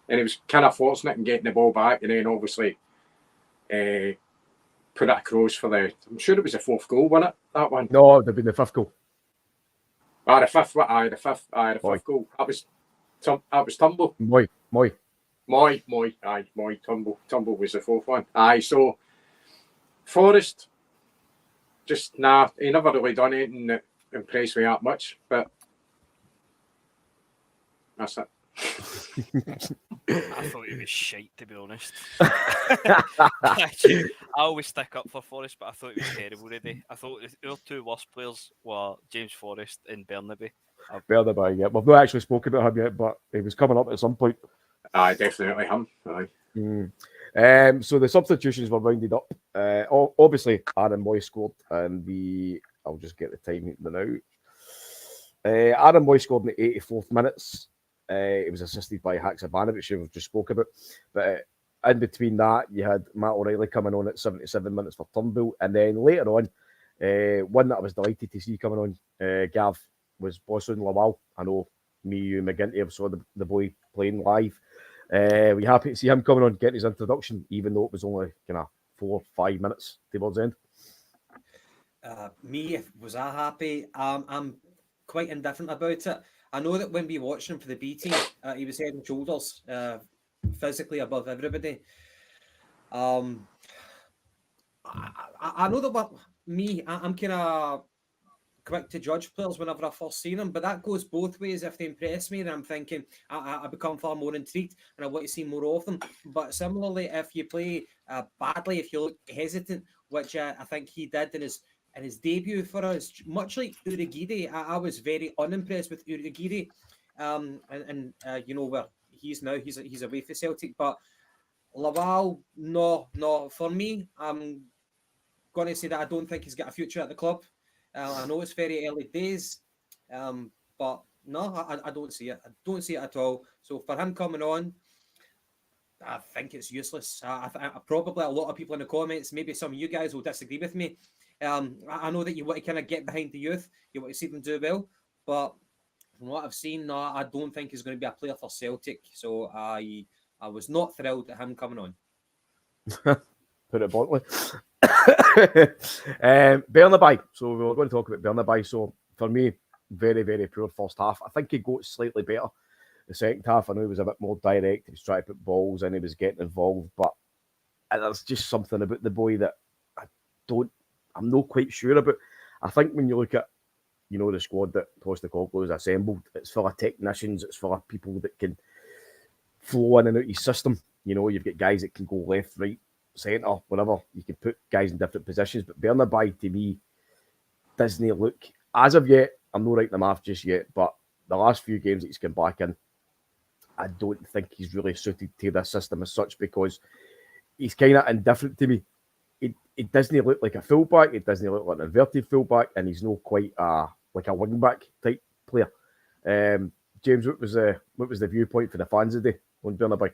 And he was kind of fortunate in getting the ball back and then obviously put it across for the. I'm sure it was the 4th goal, wasn't it? That one. No, it'd have been the 5th goal. The fifth goal. That was Turnbull. Moy. Moy, Turnbull. Turnbull was the 4th one. So Forrest, just he never really done anything that impressed me that much, but that's it. I thought he was shite, to be honest. I always stick up for Forrest, but I thought he was terrible today. I thought our 2 worst players were James Forrest and Burnaby. Burnaby, yeah. We've not actually spoken about him yet, but he was coming up at some point. Definitely him. So the substitutions were rounded up. Obviously, Aaron Moy scored, and I'll just get the time now. Aaron Moy scored in the 84th minutes. It was assisted by Haksabanovic, who we've just spoke about. But in between that, you had Matt O'Reilly coming on at 77 minutes for Turnbull. And then later on, one that I was delighted to see coming on, Gav, was Bosun Lawal. I know me, you, McGinty have saw the boy playing live. We're happy to see him coming on, getting his introduction, even though it was only kind of 4 or 5 minutes towards the end. Was I happy? I'm quite indifferent about it. I know that when we watched him for the B team, he was head and shoulders physically above everybody. I know that I'm kind of quick to judge players whenever I first see them, but that goes both ways. If they impress me, then I'm thinking I become far more intrigued and I want to see more of them. But similarly, if you play badly, if you look hesitant, which I think he did in his debut for us, much like Urugide, I was very unimpressed with Urugide. You know where he's now, he's away for Celtic, but Lawal, no, for me, I'm going to say that I don't think he's got a future at the club. I know it's very early days, but no, I don't see it. I don't see it at all. So for him coming on, I think it's useless. I probably a lot of people in the comments, maybe some of you guys will disagree with me. I know that you want to kind of get behind the youth, you want to see them do well, but from what I've seen, no, I don't think he's going to be a player for Celtic. So I was not thrilled at him coming on. Put it bluntly. Burnaby. So we were going to talk about Burnaby. So for me, very, very poor first half. I think he got slightly better the second half. I know he was a bit more direct. He was trying to put balls in. He was getting involved. But there's just something about the boy that I'm not quite sure about. I think when you look at, the squad that Postecoglou has assembled, it's full of technicians. It's full of people that can flow in and out his system. You've got guys that can go left, right, centre, whatever. You can put guys in different positions. But Burnaby, to me, doesn't look, as of yet, I'm not writing him off just yet, but the last few games that he's come back in, I don't think he's really suited to this system as such, because he's kind of indifferent to me. It doesn't look like a fullback, it doesn't look like an inverted fullback, and he's not quite like a wing-back type player. James, what was the viewpoint for the fans today on Burnaby?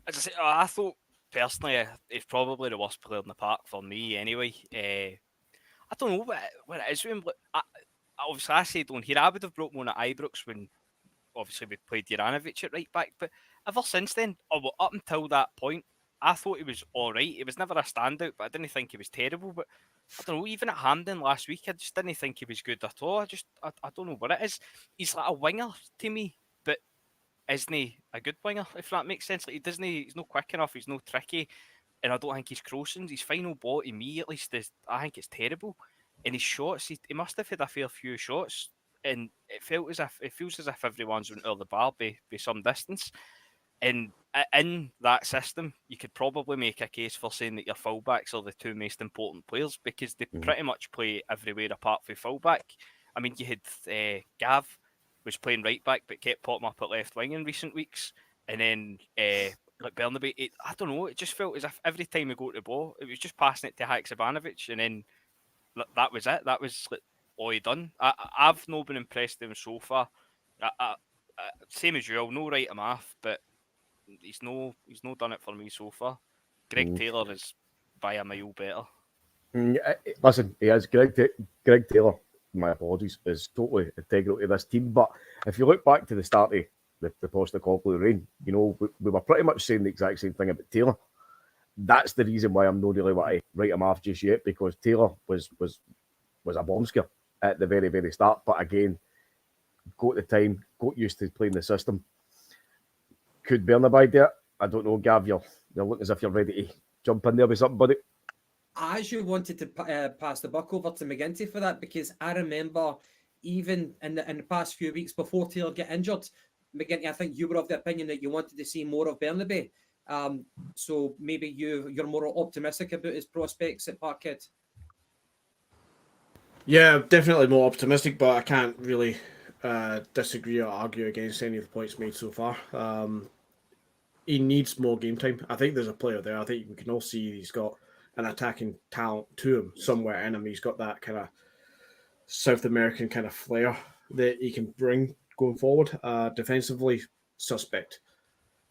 As I say, I thought personally he's probably the worst player in the park for me anyway. I don't know what it is with him. Obviously, I say don't hear. I would have broke one at Ibrox when obviously we played Juranovic at right back, but ever since then, up until that point, I thought he was all right. He was never a standout, but I didn't think he was terrible. But I don't know, even at Hampden last week, I just didn't think he was good at all. I don't know what it is. He's like a winger to me, but isn't he a good winger, if that makes sense? Like he's not quick enough, he's not tricky, and I don't think he's crossing. His final ball, to me at least, I think it's terrible. And his shots, he must have had a fair few shots, and it feels as if everyone's went over the bar by some distance. And in that system, you could probably make a case for saying that your fullbacks are the 2 most important players, because they pretty much play everywhere apart from fullback. I mean, you had Gav was playing right back but kept popping up at left wing in recent weeks, and then like Burnaby, I don't know, it just felt as if every time we got the ball, it was just passing it to Haksabanovic, and then that was it. That was like all he done. I've not been impressed with him so far. Same as you, I'll no write him off, but he's no done it for me so far. Greg Taylor is by a mile better. Listen, he is. Greg Taylor, my apologies, is totally integral to this team. But if you look back to the start of the Postecoglou reign, we were pretty much saying the exact same thing about Taylor. that's the reason why I'm not really want to write him off just yet, because Taylor was a bomb scare at the very, very start. But again, got the time, got used to playing the system. Could Bernabei do it? I don't know, Gav. You're looking as if you're ready to jump in there with something, buddy. I actually wanted to pass the buck over to McGinty for that, because I remember even in the past few weeks before Taylor got injured, McGinty, I think you were of the opinion that you wanted to see more of Bernabei. So maybe you're more optimistic about his prospects at Parkhead. Yeah, definitely more optimistic, but I can't really disagree or argue against any of the points made so far. He needs more game time. I think there's a player there. I think we can all see he's got an attacking talent to him somewhere in him. He's got that kind of South American kind of flair that he can bring going forward. Defensively, suspect.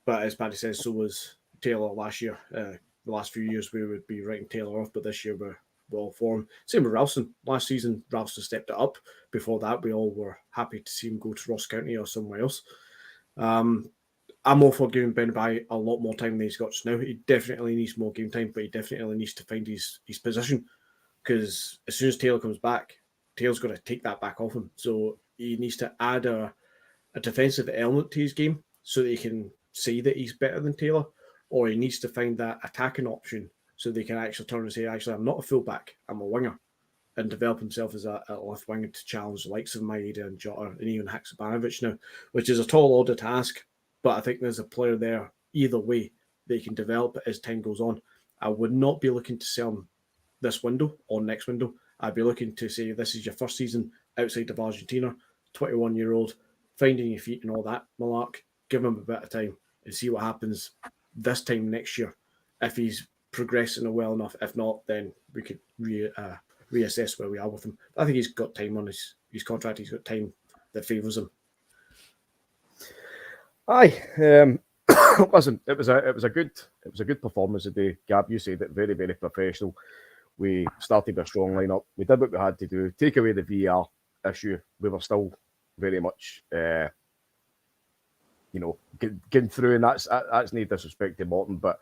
But as Paddy says, so was Taylor last year. The last few years we would be writing Taylor off, but this year we're all for him. Same with Ralston. Last season, Ralston stepped it up. Before that, we all were happy to see him go to Ross County or somewhere else. I'm all for giving Bernabei a lot more time than he's got just now. He definitely needs more game time, but he definitely needs to find his position, because as soon as Taylor comes back, Taylor's going to take that back off him. So he needs to add a defensive element to his game so that he can say that he's better than Taylor, or he needs to find that attacking option so they can actually turn and say, actually, I'm not a fullback, I'm a winger, and develop himself as a left winger to challenge the likes of Maeda and Jota and even Haksabanovic now, which is a tall order to ask. But I think there's a player there either way that he can develop as time goes on. I would not be looking to sell him this window or next window. I'd be looking to say this is your first season outside of Argentina, 21-year-old, finding your feet and all that malark. Give him a bit of time and see what happens this time next year. If he's progressing well enough, if not, then we could reassess where we are with him. I think he's got time on his contract. He's got time that favours him. Aye, listen, it was a good performance today. Gab, you said it, very, very professional. We started with a strong lineup. We did what we had to do. Take away the VAR issue. We were still very much, getting through, and that's no disrespect to Morton, but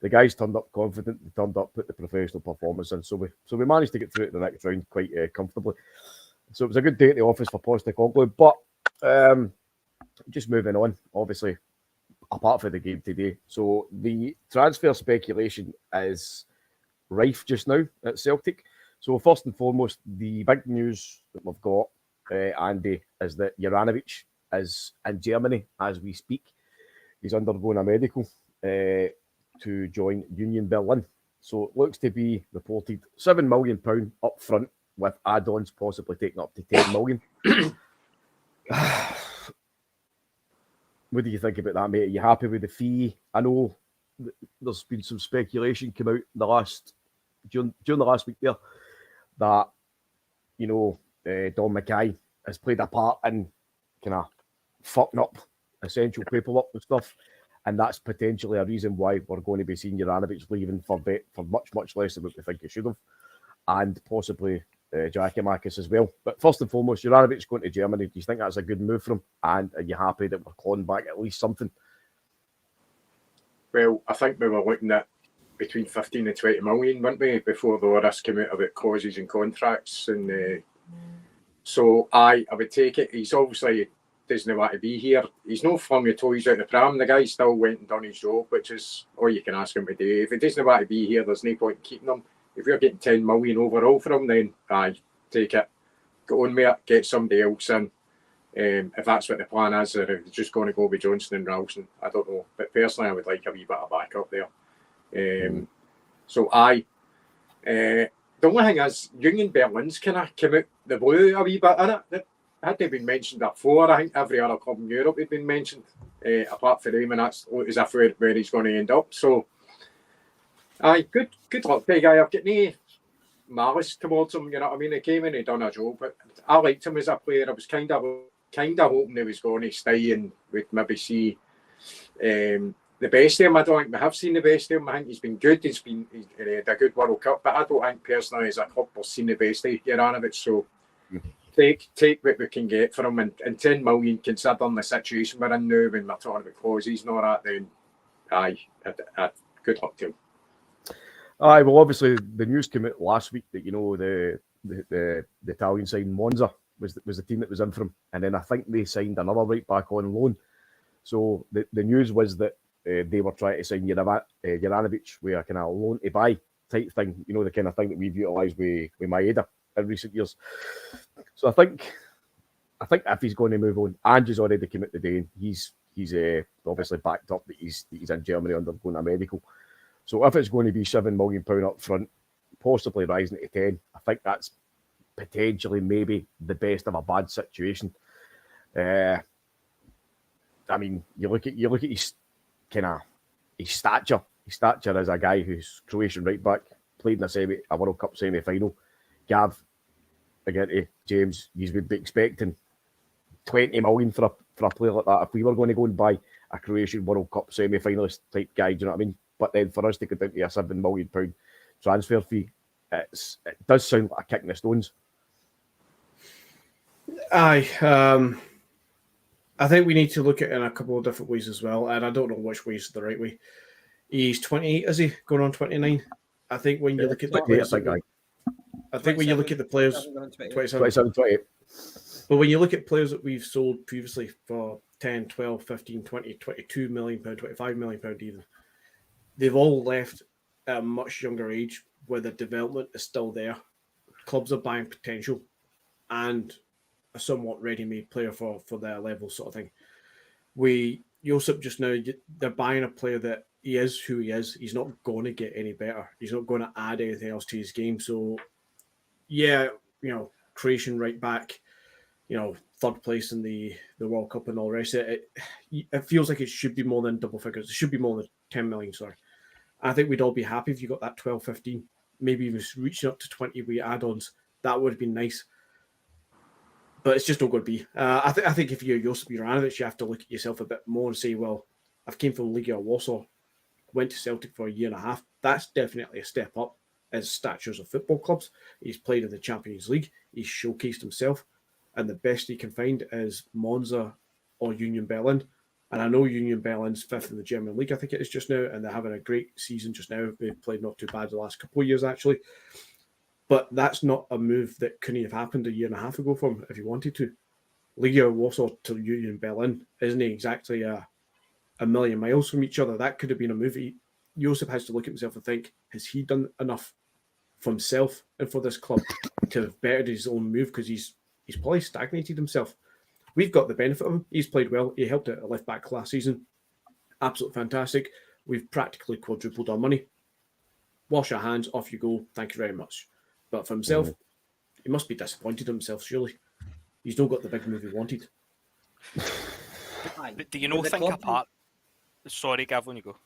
the guys turned up confident. They turned up, put the professional performance in. So we managed to get through to the next round quite comfortably. So it was a good day at the office for Postecoglou, but. Just moving on, obviously, apart from the game today. So the transfer speculation is rife just now at Celtic. So first and foremost, the big news that we've got, Andy, is that Juranovic is in Germany as we speak. He's undergoing a medical to join Union Berlin. So it looks to be reported £7 million up front, with add-ons possibly taking up to £10 million. What do you think about that, mate? Are you happy with the fee? I know there's been some speculation come out during the last week there that, Don Mackay has played a part in kind of fucking up essential paperwork and stuff, and that's potentially a reason why we're going to be seeing Juranovic leaving for much, much less than what we think he should have, and possibly Giacomakis as well. But first and foremost, Juranovic going to Germany. Do you think that's a good move for him? And are you happy that we're clawing back at least something? Well, I think we were looking at between 15 and 20 million, weren't we, before the orders came out about clauses and contracts. And so I would take it. He's obviously doesn't want to be here. He's not flung the toys out the pram. The guy still went and done his job, which is all you can ask him to do. If he doesn't want to be here, there's no point in keeping him. If you're getting 10 million overall for him, then aye, take it. Go on with it, get somebody else in. If that's what the plan is, or if it's just going to go with Johnson and Ralston, I don't know. But personally, I would like a wee bit of backup there. So aye. The only thing is, Union Berlin's kind of came out the blue a wee bit in it. It hadn't been mentioned before. I think every other club in Europe had been mentioned, apart from him, and that's as if where he's going to end up. So, aye, good luck to the guy. I've got no malice towards him, you know what I mean? He came in, he done a job, but I liked him as a player. I was kind of hoping he was going to stay and we'd maybe see the best of him. I don't think we have seen the best of him. I think he's been good. He's had a good World Cup, but I don't think personally as a club we've seen the best of Juranovic. So take what we can get for him, and 10 million, considering the situation we're in now when we're talking about clauses and all that, then aye, good luck to him. Aye, well, obviously the news came out last week that the Italian signed Monza was the team that was in for him, and then I think they signed another right back on loan. So the news was that they were trying to sign Juranovic with a kind of loan to buy type thing, the kind of thing that we've utilised with Maeda in recent years. So I think if he's going to move on, Ange's already came out today, and he's obviously backed up that he's in Germany undergoing a medical. So if it's going to be £7 million up front, possibly rising to 10, I think that's potentially maybe the best of a bad situation. I mean, you look at his stature. His stature as a guy who's Croatian right back, played in a World Cup semi-final. Gav, again, James, you would be expecting 20 million for a player like that if we were going to go and buy a Croatian World Cup semi-finalist type guy. Do you know what I mean? But then for us to go down to a £7 million transfer fee, it does sound like a kick in the stones. Aye, I think we need to look at it in a couple of different ways as well, and I don't know which way is the right way. He's 28, is he? Going on 29? I think when you look at the players, I think when you look at the players, 27, 28. But when you look at players that we've sold previously for 10, 12, 15, 20, 22 million pound, 25 million pound even, they've all left at a much younger age where the development is still there. Clubs are buying potential and a somewhat ready-made player for their level sort of thing. Josip just now, they're buying a player that he is who he is. He's not going to get any better. He's not going to add anything else to his game. So, yeah, Croatian right back, third place in the World Cup and all the rest of it. It feels like it should be more than double figures. It should be more than 10 million, sorry. I think we'd all be happy if you got that 12, 15, maybe even reaching up to 20 with add-ons. That would have been nice. But it's just not going to be. I think if you're Josip Juranovic, you have to look at yourself a bit more and say, well, I've came from Legia Warsaw, went to Celtic for a year and a half. That's definitely a step up as statures of football clubs. He's played in the Champions League. He's showcased himself. And the best he can find is Monza or Union Berlin. And I know Union Berlin's fifth in the German league, I think it is just now, and they're having a great season just now. They've played not too bad the last couple of years, actually. But that's not a move that couldn't have happened a year and a half ago for him if he wanted to. Legia Warsaw to Union Berlin isn't exactly a million miles from each other. That could have been a move. Josip has to look at himself and think, has he done enough for himself and for this club to have bettered his own move? Because he's probably stagnated himself. We've got the benefit of him. He's played well. He helped out at left back last season. Absolutely fantastic. We've practically quadrupled our money. Wash your hands, off you go. Thank you very much. But for himself, he must be disappointed in himself, surely. He's not got the big move he wanted. But do you think apart? Sorry, Gav, when you go.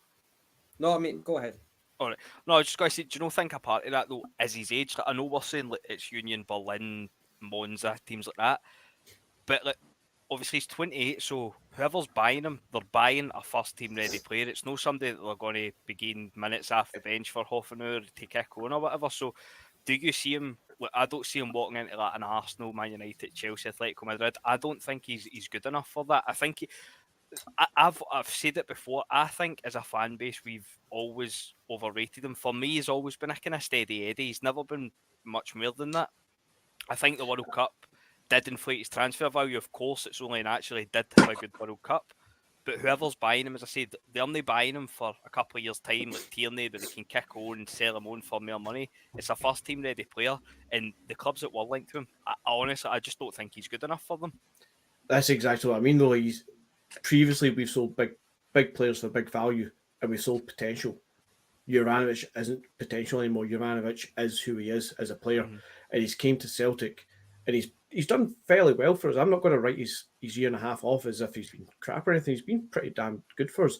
No, I mean, go ahead. All right. No, I was just going to say, do you think a part of that, though, is his age? I know we're saying it's Union Berlin, Monza, teams like that. But obviously he's 28, so whoever's buying him, they're buying a first-team ready player. It's not somebody that they're going to begin minutes off the bench for half an hour to kick on or whatever. So do you see him? I don't see him walking into an Arsenal, Man United, Chelsea, Atletico Madrid. I don't think he's good enough for that. I think I've said it before. I think as a fan base, we've always overrated him. For me, he's always been a kind of steady Eddie. He's never been much more than that. I think the World Cup did inflate his transfer value. Of course, it's only naturally did have a good World Cup. But whoever's buying him, as I said, they're only buying him for a couple of years' time, like Tierney, but they can kick on and sell him on for more money. It's a first-team ready player, and the clubs that were linked to him, I honestly, I just don't think he's good enough for them. That's exactly what I mean, though. Previously, we've sold big players for big value, and we've sold potential. Juranovic isn't potential anymore. Juranovic is who he is as a player, and he's came to Celtic, and he's done fairly well for us. I'm not going to write his year and a half off as if he's been crap or anything. He's been pretty damn good for us,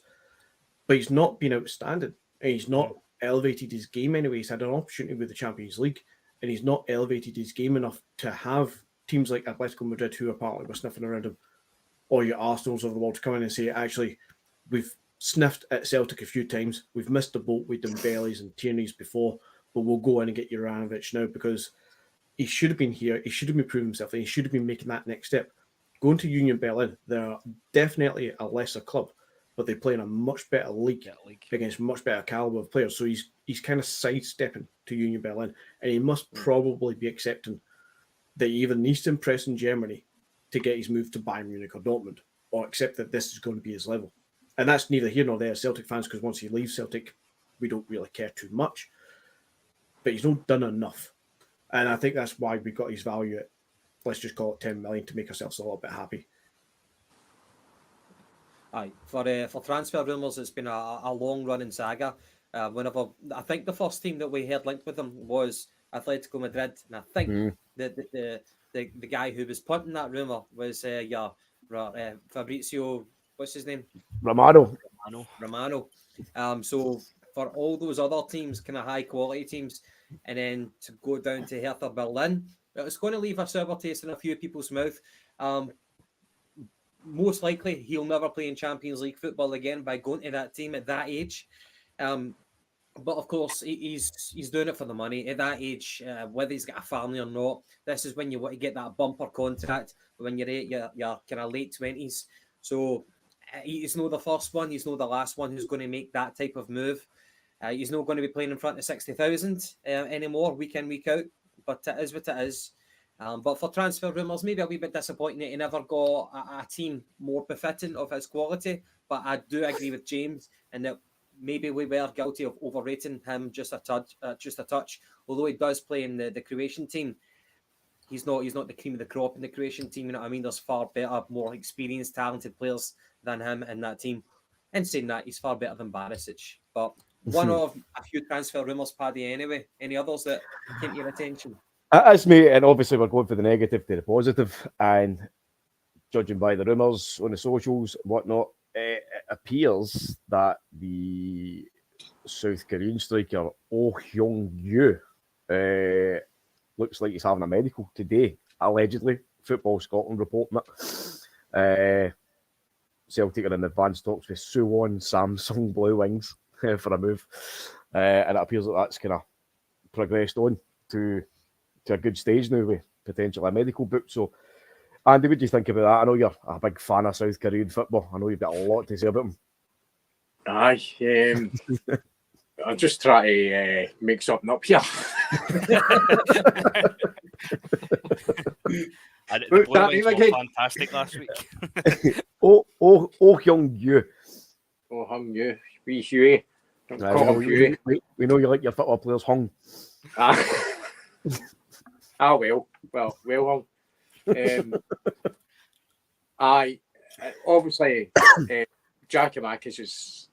but he's not been outstanding, and he's not elevated his game anyway. He's had an opportunity with the Champions League, and he's not elevated his game enough to have teams like Atletico Madrid, who apparently were sniffing around him, or your Arsenals of the world, to come in and say, actually, we've sniffed at Celtic a few times. We've missed the boat with Dembele's and Tierney's before, but we'll go in and get Juranovic now because he should have been here. He should have been proving himself, and he should have been making that next step. Going to Union Berlin, they're definitely a lesser club, but they play in a much better league against much better caliber of players. So he's kind of sidestepping to Union Berlin, and he must probably be accepting that he either needs to impress in Germany to get his move to Bayern Munich or Dortmund, or accept that this is going to be his level. And that's neither here nor there, Celtic fans, because once he leaves Celtic, we don't really care too much. But he's not done enough. And I think that's why we got his value at, let's just call it 10 million to make ourselves a little bit happy. Aye, for transfer rumours, it's been a long-running saga. Whenever I think the first team that we heard linked with him was Atletico Madrid, and I think the guy who was punting that rumour was Fabrizio, what's his name? Romano. So for all those other teams, kind of high-quality teams, and then to go down to Hertha Berlin, it's going to leave a sour taste in a few people's mouth. Most likely, he'll never play in Champions League football again by going to that team at that age. But of course, he's doing it for the money. At that age, whether he's got a family or not, this is when you want to get that bumper contract when you're your kind of late 20s. So he's not the first one. He's not the last one who's going to make that type of move. He's not going to be playing in front of 60,000 anymore, week in, week out. But it is what it is. But for transfer rumours, maybe a wee bit disappointing that he never got a team more befitting of his quality. But I do agree with James in that maybe we were guilty of overrating him just a touch. Although he does play in the Croatian team, he's not the cream of the crop in the Croatian team. You know what I mean? There's far better, more experienced, talented players than him in that team. And saying that, he's far better than Barisic. But one of a few transfer rumours, Paddy, anyway. Any others that came to your attention? As me, and obviously we're going for the negative to the positive, and judging by the rumours on the socials and whatnot, it appears that the South Korean striker Oh Hyung-yu looks like he's having a medical today, allegedly. Football Scotland reporting it. Celtic are in advanced talks with Suwon Samsung Blue Wings for a move, and it appears that that's kind of progressed on to a good stage now with potentially a medical book. So, Andy, what do you think about that? I know you're a big fan of South Korean football. I know you've got a lot to say about them. Aye, I'll just try to make something up here. And the Blue Wings were fantastic last week. Oh Hyung-yu. Oh Hyung-yu. Wee Huey. We know you like your football players hung. Well hung. Obviously, Juranovic is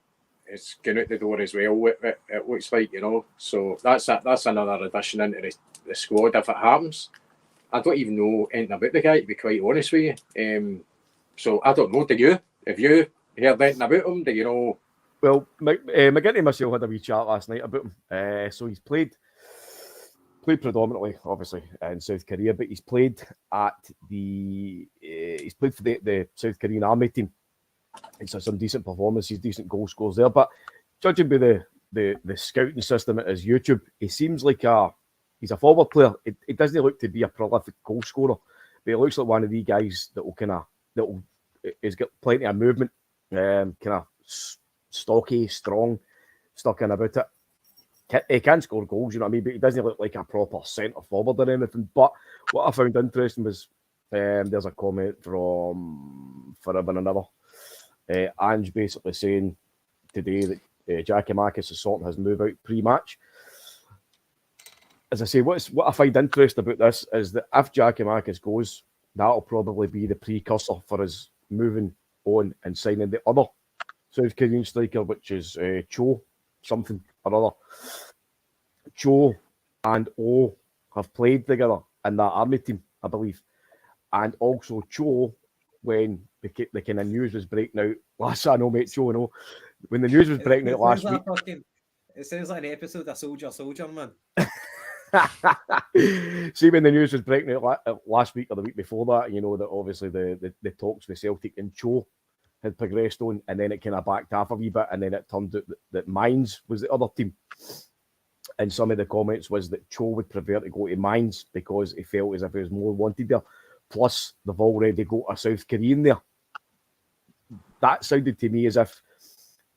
going out the door as well. It looks like, you know. So that's another addition into the squad if it happens. I don't even know anything about the guy, to be quite honest with you. So I don't know. Do you? Have you heard anything about him? Do you know? Well, McGinty and myself had a wee chat last night about him. So he's played predominantly, obviously, in South Korea, but he's played for the South Korean Army team. It's some decent performances, decent goal scores there. But judging by the scouting system at his YouTube, he seems like he's a forward player. It doesn't look to be a prolific goal scorer, but he looks like one of the guys he's got plenty of movement, kind of stocky, strong, stuck in about it. He can score goals, you know what I mean, but he doesn't look like a proper centre forward or anything. But what I found interesting was there's a comment from Forever and Another. Ange basically saying today that Juranovic is sorting his move out pre-match. As I say, what I find interesting about this is that if Juranovic goes, that'll probably be the precursor for us moving on and signing the other South Korean striker, which is Cho something or other. Cho and O have played together in that army team, I believe. And also Cho, when the kind of news was breaking out last, I know, mate, Cho, you know, when the news was breaking out last week. It sounds like an episode of Soldier, man. See, when the news was breaking out last week or the week before that, you know, that obviously the talks with Celtic and Cho had progressed on, and then it kind of backed off a wee bit, and then it turned out that Mines was the other team. And some of the comments was that Cho would prefer to go to Mines because he felt as if he was more wanted there. Plus, they've already got a South Korean there. That sounded to me as if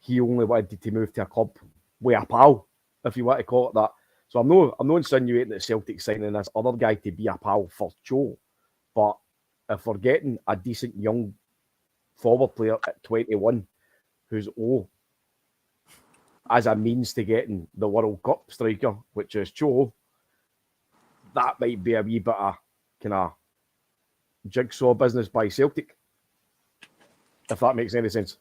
he only wanted to move to a club with a pal, if you want to call it that. So I'm not insinuating that Celtic signing this other guy to be a pal for Joe, but if we're getting a decent young forward player at 21 who's as a means to getting the World Cup striker, which is Joe, that might be a wee bit of kind of jigsaw business by Celtic, if that makes any sense.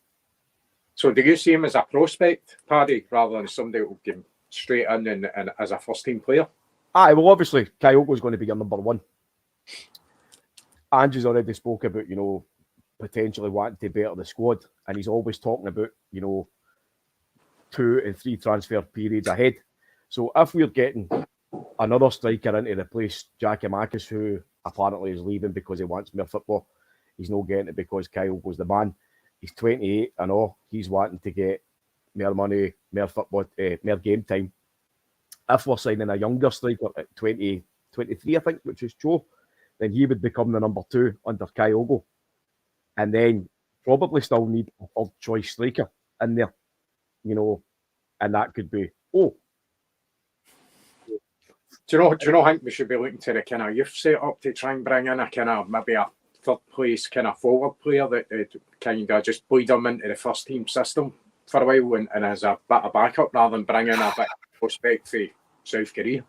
So do you see him as a prospect, Paddy, rather than somebody who will give him straight in and as a first-team player? Aye, well, obviously, Kyogo is going to be your number one. Ange's already spoke about, potentially wanting to better the squad, and he's always talking about, 2 and 3 transfer periods ahead. So if we're getting another striker in to replace Juranovic, who apparently is leaving because he wants more football, he's not getting it because Kyogo's the man. He's 28 and all. He's wanting to get more money, more football, more game time. If we're signing a younger striker at 23, I think, which is Joe, then he would become the number 2 under Kyogo. And then probably still need a third choice striker in there, and that could be, Do you know, I think we should be looking to the kind of youth setup to try and bring in a kind of maybe a third place kind of forward player that kind of just bleed them into the first team system for a while and as a bit of backup rather than bringing a bit of prospect for South Korea.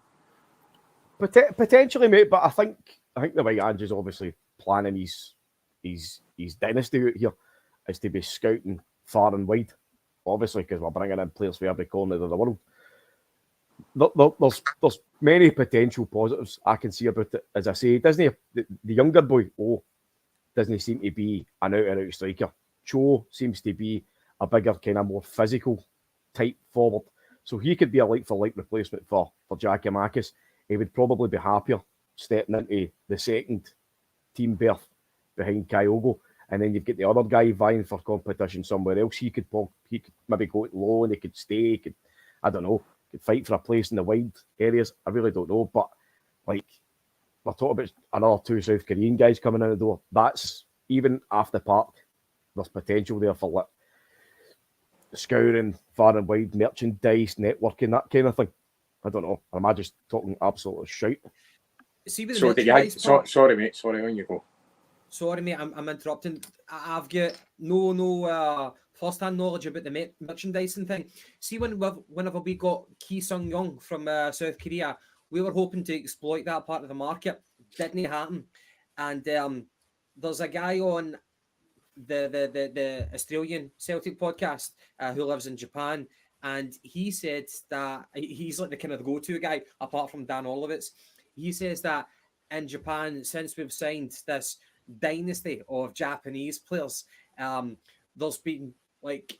Potentially, mate, but I think the way Ange is obviously planning his dynasty out here is to be scouting far and wide, obviously, because we're bringing in players from every corner of the world. There's many potential positives I can see about it. As I say, the younger boy, doesn't seem to be an out-and-out striker. Cho seems to be a bigger, kind of more physical type forward. So he could be a like-for-like replacement for Juranovic. He would probably be happier stepping into the second team berth behind Kyogo. And then you've got the other guy vying for competition somewhere else. He could maybe go low and he could stay. I don't know. Could fight for a place in the wide areas. I really don't know. But we're talking about another 2 South Korean guys coming in the door. That's even after Park. There's potential there for scouring, far and wide, merchandise, networking, that kind of thing. I don't know. Am I just talking absolute shite? See, with sorry, mate. Sorry, on you go. Sorry, mate. I'm interrupting. I've got no first-hand knowledge about the merchandising thing. See, whenever we got Ki Sung Young from South Korea, we were hoping to exploit that part of the market. Didn't happen. And there's a guy on the Australian Celtic podcast who lives in Japan, and he said that he's like the kind of the go-to guy apart from Dan Olowitz. He says that in Japan, since we've signed this dynasty of Japanese players, there's been like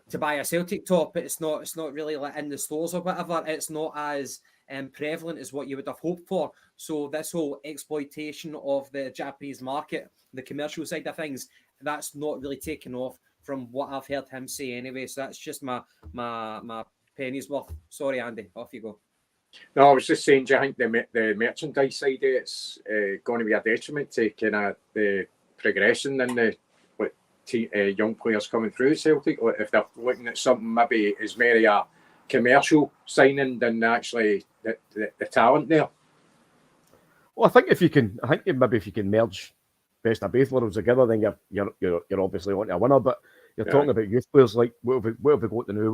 to buy a Celtic top, it's not really like in the stores or whatever. It's not as prevalent as what you would have hoped for. So this whole exploitation of the Japanese market, the commercial side of things, that's not really taken off from what I've heard him say anyway. So that's just my penny's worth. Sorry, Andy, off you go. No, I was just saying, do you think the merchandise side of it's going to be a detriment to kind of the progression and the young players coming through Celtic, or if they're looking at something maybe as very a commercial signing than actually the talent there? Well, I think if you can merge best of both worlds together, then you're obviously on to a winner. But you're talking about youth players like what have we got to know?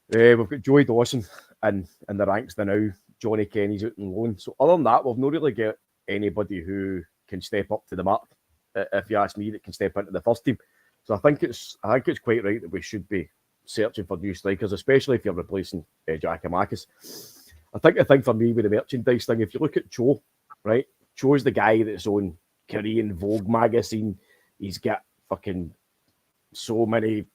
We've got Joey Dawson in the ranks now. Johnny Kenny's out on loan. So other than that, we've not really got anybody who can step up to the mark. If you ask me, that can step into the first team. So I think it's quite right that we should be searching for new strikers, especially if you're replacing Juranovic. I think the thing for me with the merchandise thing, if you look at Cho, right? Cho's the guy that's on Korean Vogue magazine. He's got fucking so many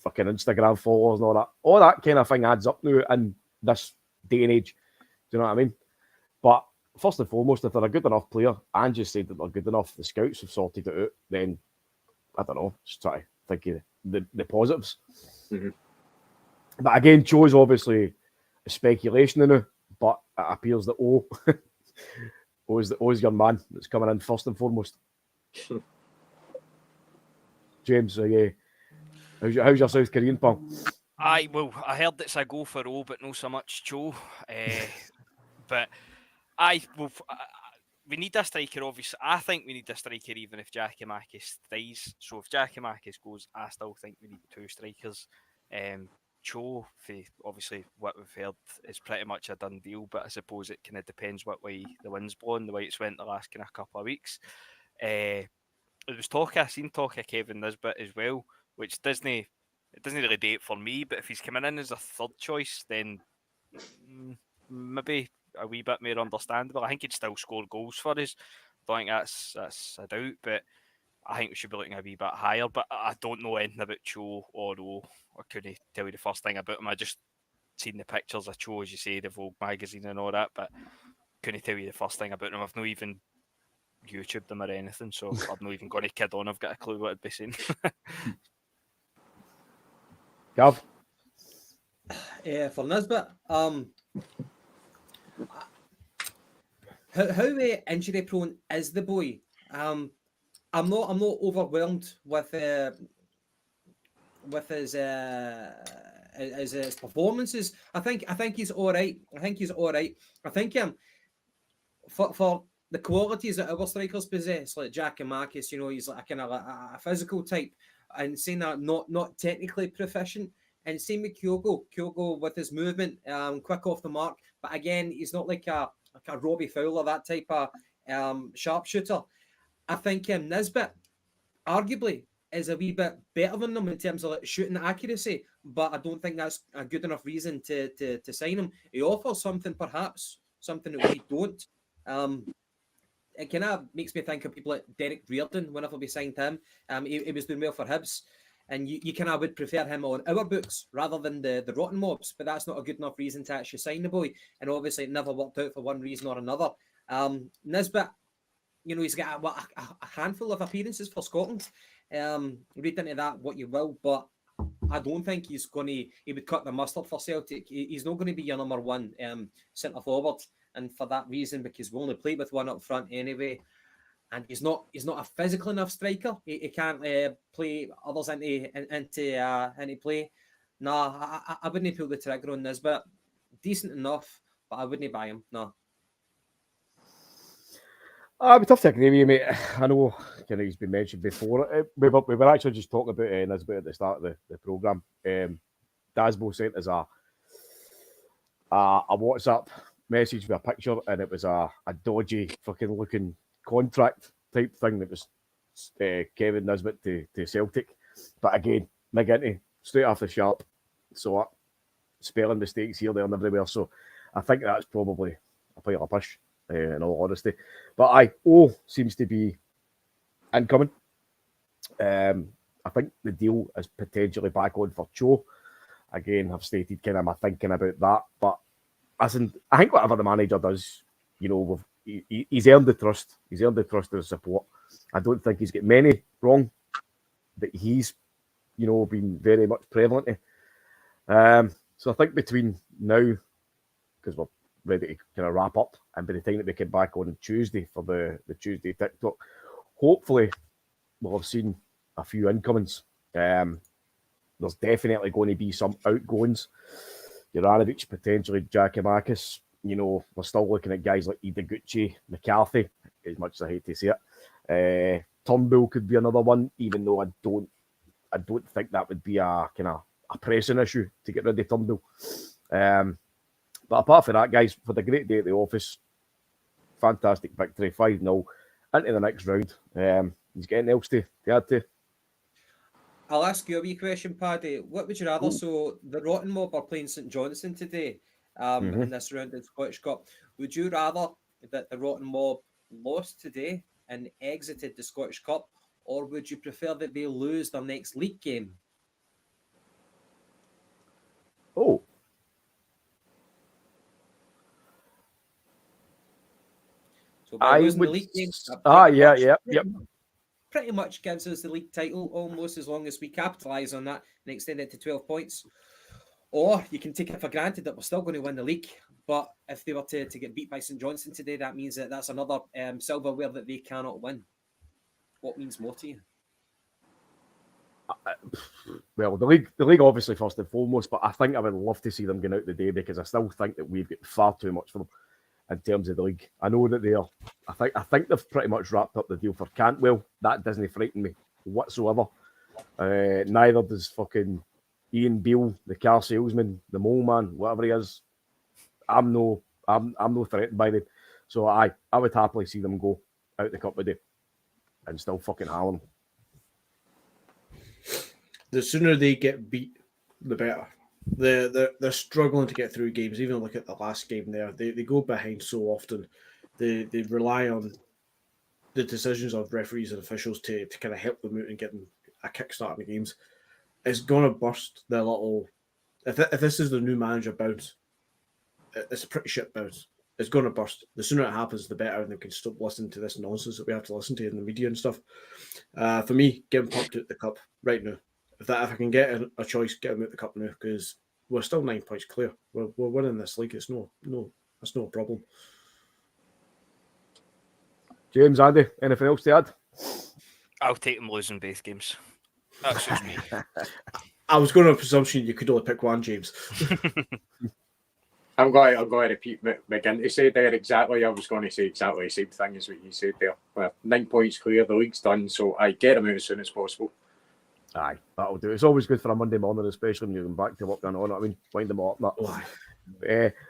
fucking Instagram followers and all that. All that kind of thing adds up now in this day and age. Do you know what I mean? But first and foremost, if they're a good enough player, and just said that they're good enough, the scouts have sorted it out, then I don't know, just try to think of the positives. Mm-hmm. But again, Cho's obviously a speculation now, but it appears that O's your man that's coming in first and foremost. James, How's your South Korean pal? I heard it's a go for O, but no so much Cho. But we need a striker, obviously. I think we need a striker even if Jackie stays. So if Jackie goes, I still think we need 2 strikers. Cho, obviously what we've heard, is pretty much a done deal, but I suppose it kind of depends what way the wind's blowing, the way it's went the last kind of couple of weeks. There was I seen talk of Kevin Nisbet as well, which it doesn't really date for me, but if he's coming in as a third choice, then maybe a wee bit more understandable. I think he'd still score goals for us. I don't think that's a doubt, but I think we should be looking a wee bit higher. But I don't know anything about Cho or O. I couldn't tell you the first thing about him. I just seen the pictures of Cho, as you say, the Vogue magazine and all that, but couldn't tell you the first thing about him. I've not even YouTubed him or anything, so I've not even got a kid on. I've got a clue what I'd be saying. Gav? For Nisbet, how injury prone is the boy? I'm not overwhelmed with his performances. I think he's all right. I think for the qualities that our strikers possess, like Jackie, he's like a kind of a physical type, and saying that not technically proficient. And same with Kyogo with his movement, quick off the mark. But again, he's not like a Robbie Fowler, that type of sharpshooter. I think Nisbet arguably is a wee bit better than them in terms of like shooting accuracy, but I don't think that's a good enough reason to sign him. He offers something that we don't. It kind of makes me think of people like Derek Reardon whenever we signed him. He was doing well for Hibs. And you kind of would prefer him on our books rather than the rotten mobs, but that's not a good enough reason to actually sign the boy. And obviously, it never worked out for one reason or another. Nisbet, he's got a handful of appearances for Scotland. Read into that what you will, but I don't think he would cut the mustard for Celtic. He's not going to be your number one centre forward, and for that reason, because we only played with one up front anyway. And he's not a physical enough striker. He can't play others into play. No, I wouldn't pull the trigger on this, but decent enough, but I wouldn't buy him. No. It'd be tough to agree with you, mate. I know he's been mentioned before. We were actually just talking about Nisbet at the start of the programme. Dasbo sent us a WhatsApp message with a picture, and it was a dodgy fucking looking contract type thing that was Kevin Nisbet to Celtic. But again, McGinty, straight off the sharp. So spelling mistakes here, there and everywhere. So I think that's probably a pile of push, in all honesty. But O seems to be incoming. I think the deal is potentially back on for Cho. Again, I've stated kind of my thinking about that. But listen, I think whatever the manager does, he's earned the trust. He's earned the trust and the support. I don't think he's got many wrong that he's, been very much prevalent in. So I think between now, because we're ready to kind of wrap up, and by the time that we get back on Tuesday for the Tuesday TikTok, hopefully we'll have seen a few incomings. There's definitely going to be some outgoings. Juranovic, potentially Giakoumakis. We're still looking at guys like Ideguchi, McCarthy, as much as I hate to say it. Turnbull could be another one, even though I don't think that would be a kind of a pressing issue to get rid of Turnbull. But apart from that, guys, for the great day at the office, fantastic victory, 5-0 into the next round. He's got anything else to add to? I'll ask you a wee question, Paddy. What would you rather? So the Rotten Mob are playing St Johnstone today in this round of the Scottish Cup. Would you rather that the Rotten Mob lost today and exited the Scottish Cup, or would you prefer that they lose their next league game? Oh. So by losing the league game, pretty much gives us the league title almost, as long as we capitalise on that and extend it to 12 points. Or you can take it for granted that we're still going to win the league. But if they were to get beat by St Johnstone today, that means that that's another silverware that they cannot win. What means more to you? Well, the league obviously first and foremost, but I think I would love to see them get out the day because I still think that we've got far too much for them in terms of the league. I know that they are. I think they've pretty much wrapped up the deal for Cantwell. That doesn't frighten me whatsoever. Neither does fucking Ian Beale, the car salesman, the mole man, whatever he is. I'm no threatened by them. So I would happily see them go out the cup with it and still fucking hammer them. The sooner they get beat, the better. They're struggling to get through games. Even look at the last game there. They go behind so often. They rely on the decisions of referees and officials to kind of help them out and get them a kickstart in the games. It's going to burst their little... If this is the new manager bounce, it's a pretty shit bounce. It's going to burst. The sooner it happens, the better, and they can stop listening to this nonsense that we have to listen to in the media and stuff. For me, get them pumped out the cup right now. If I can get a choice, get them out the cup now, because we're still 9 points clear. We're winning this league. It's that's no problem. James, Andy, anything else to add? I'll take them losing both games. That suits me. I was going on a presumption you could only pick one, James. I'm going to repeat McGinty said there exactly. I was going to say exactly the same thing as what you said there. Well, 9 points clear, the league's done, so I get them out as soon as possible. Aye, that'll do. It's always good for a Monday morning, especially when you're going back to work and on. I mean, wind them up.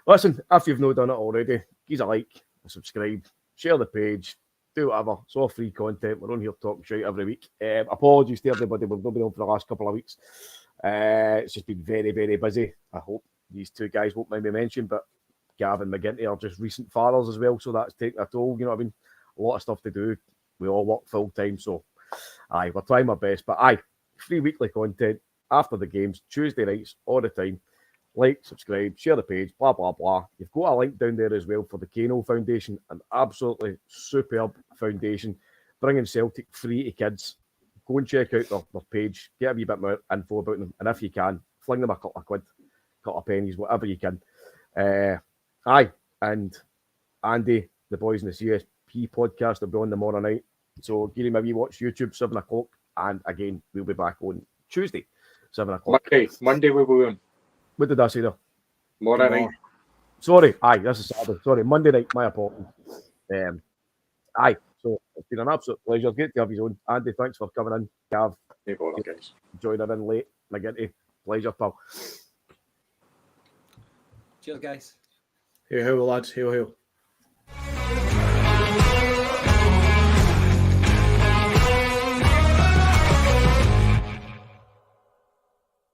Listen, if you've not done it already, give a like, subscribe, share the page, do whatever. It's all free content. We're on here talking shit every week. Apologies to everybody. We've not been on for the last couple of weeks. It's just been very, very busy. I hope these two guys won't mind me mention, but Gav and McGinty are just recent fathers as well, so that's taking a toll. You know what I mean? A lot of stuff to do. We all work full time, so we're trying our best. But free weekly content after the games, Tuesday nights, all the time. Like, subscribe, share the page, blah, blah, blah. You've got a link down there as well for the Kano Foundation, an absolutely superb foundation, bringing Celtic free to kids. Go and check out their page, get a wee bit more info about them, and if you can, fling them a couple of quid, couple of pennies, whatever you can. And Andy, the boys in the CSP podcast will be on tomorrow night. So give him a wee watch YouTube, 7 o'clock. And again, we'll be back on Tuesday, 7 o'clock. Monday we'll be on. What did I say there? Tomorrow night. Sorry, this is Saturday. Sorry, Monday night, my apologies. So it's been an absolute pleasure. Great to have you on. Andy, thanks for coming in. Gav, No bother, guys. joining in late. McGinty, pleasure, pal. Cheers, guys. Hail, lads. Hail.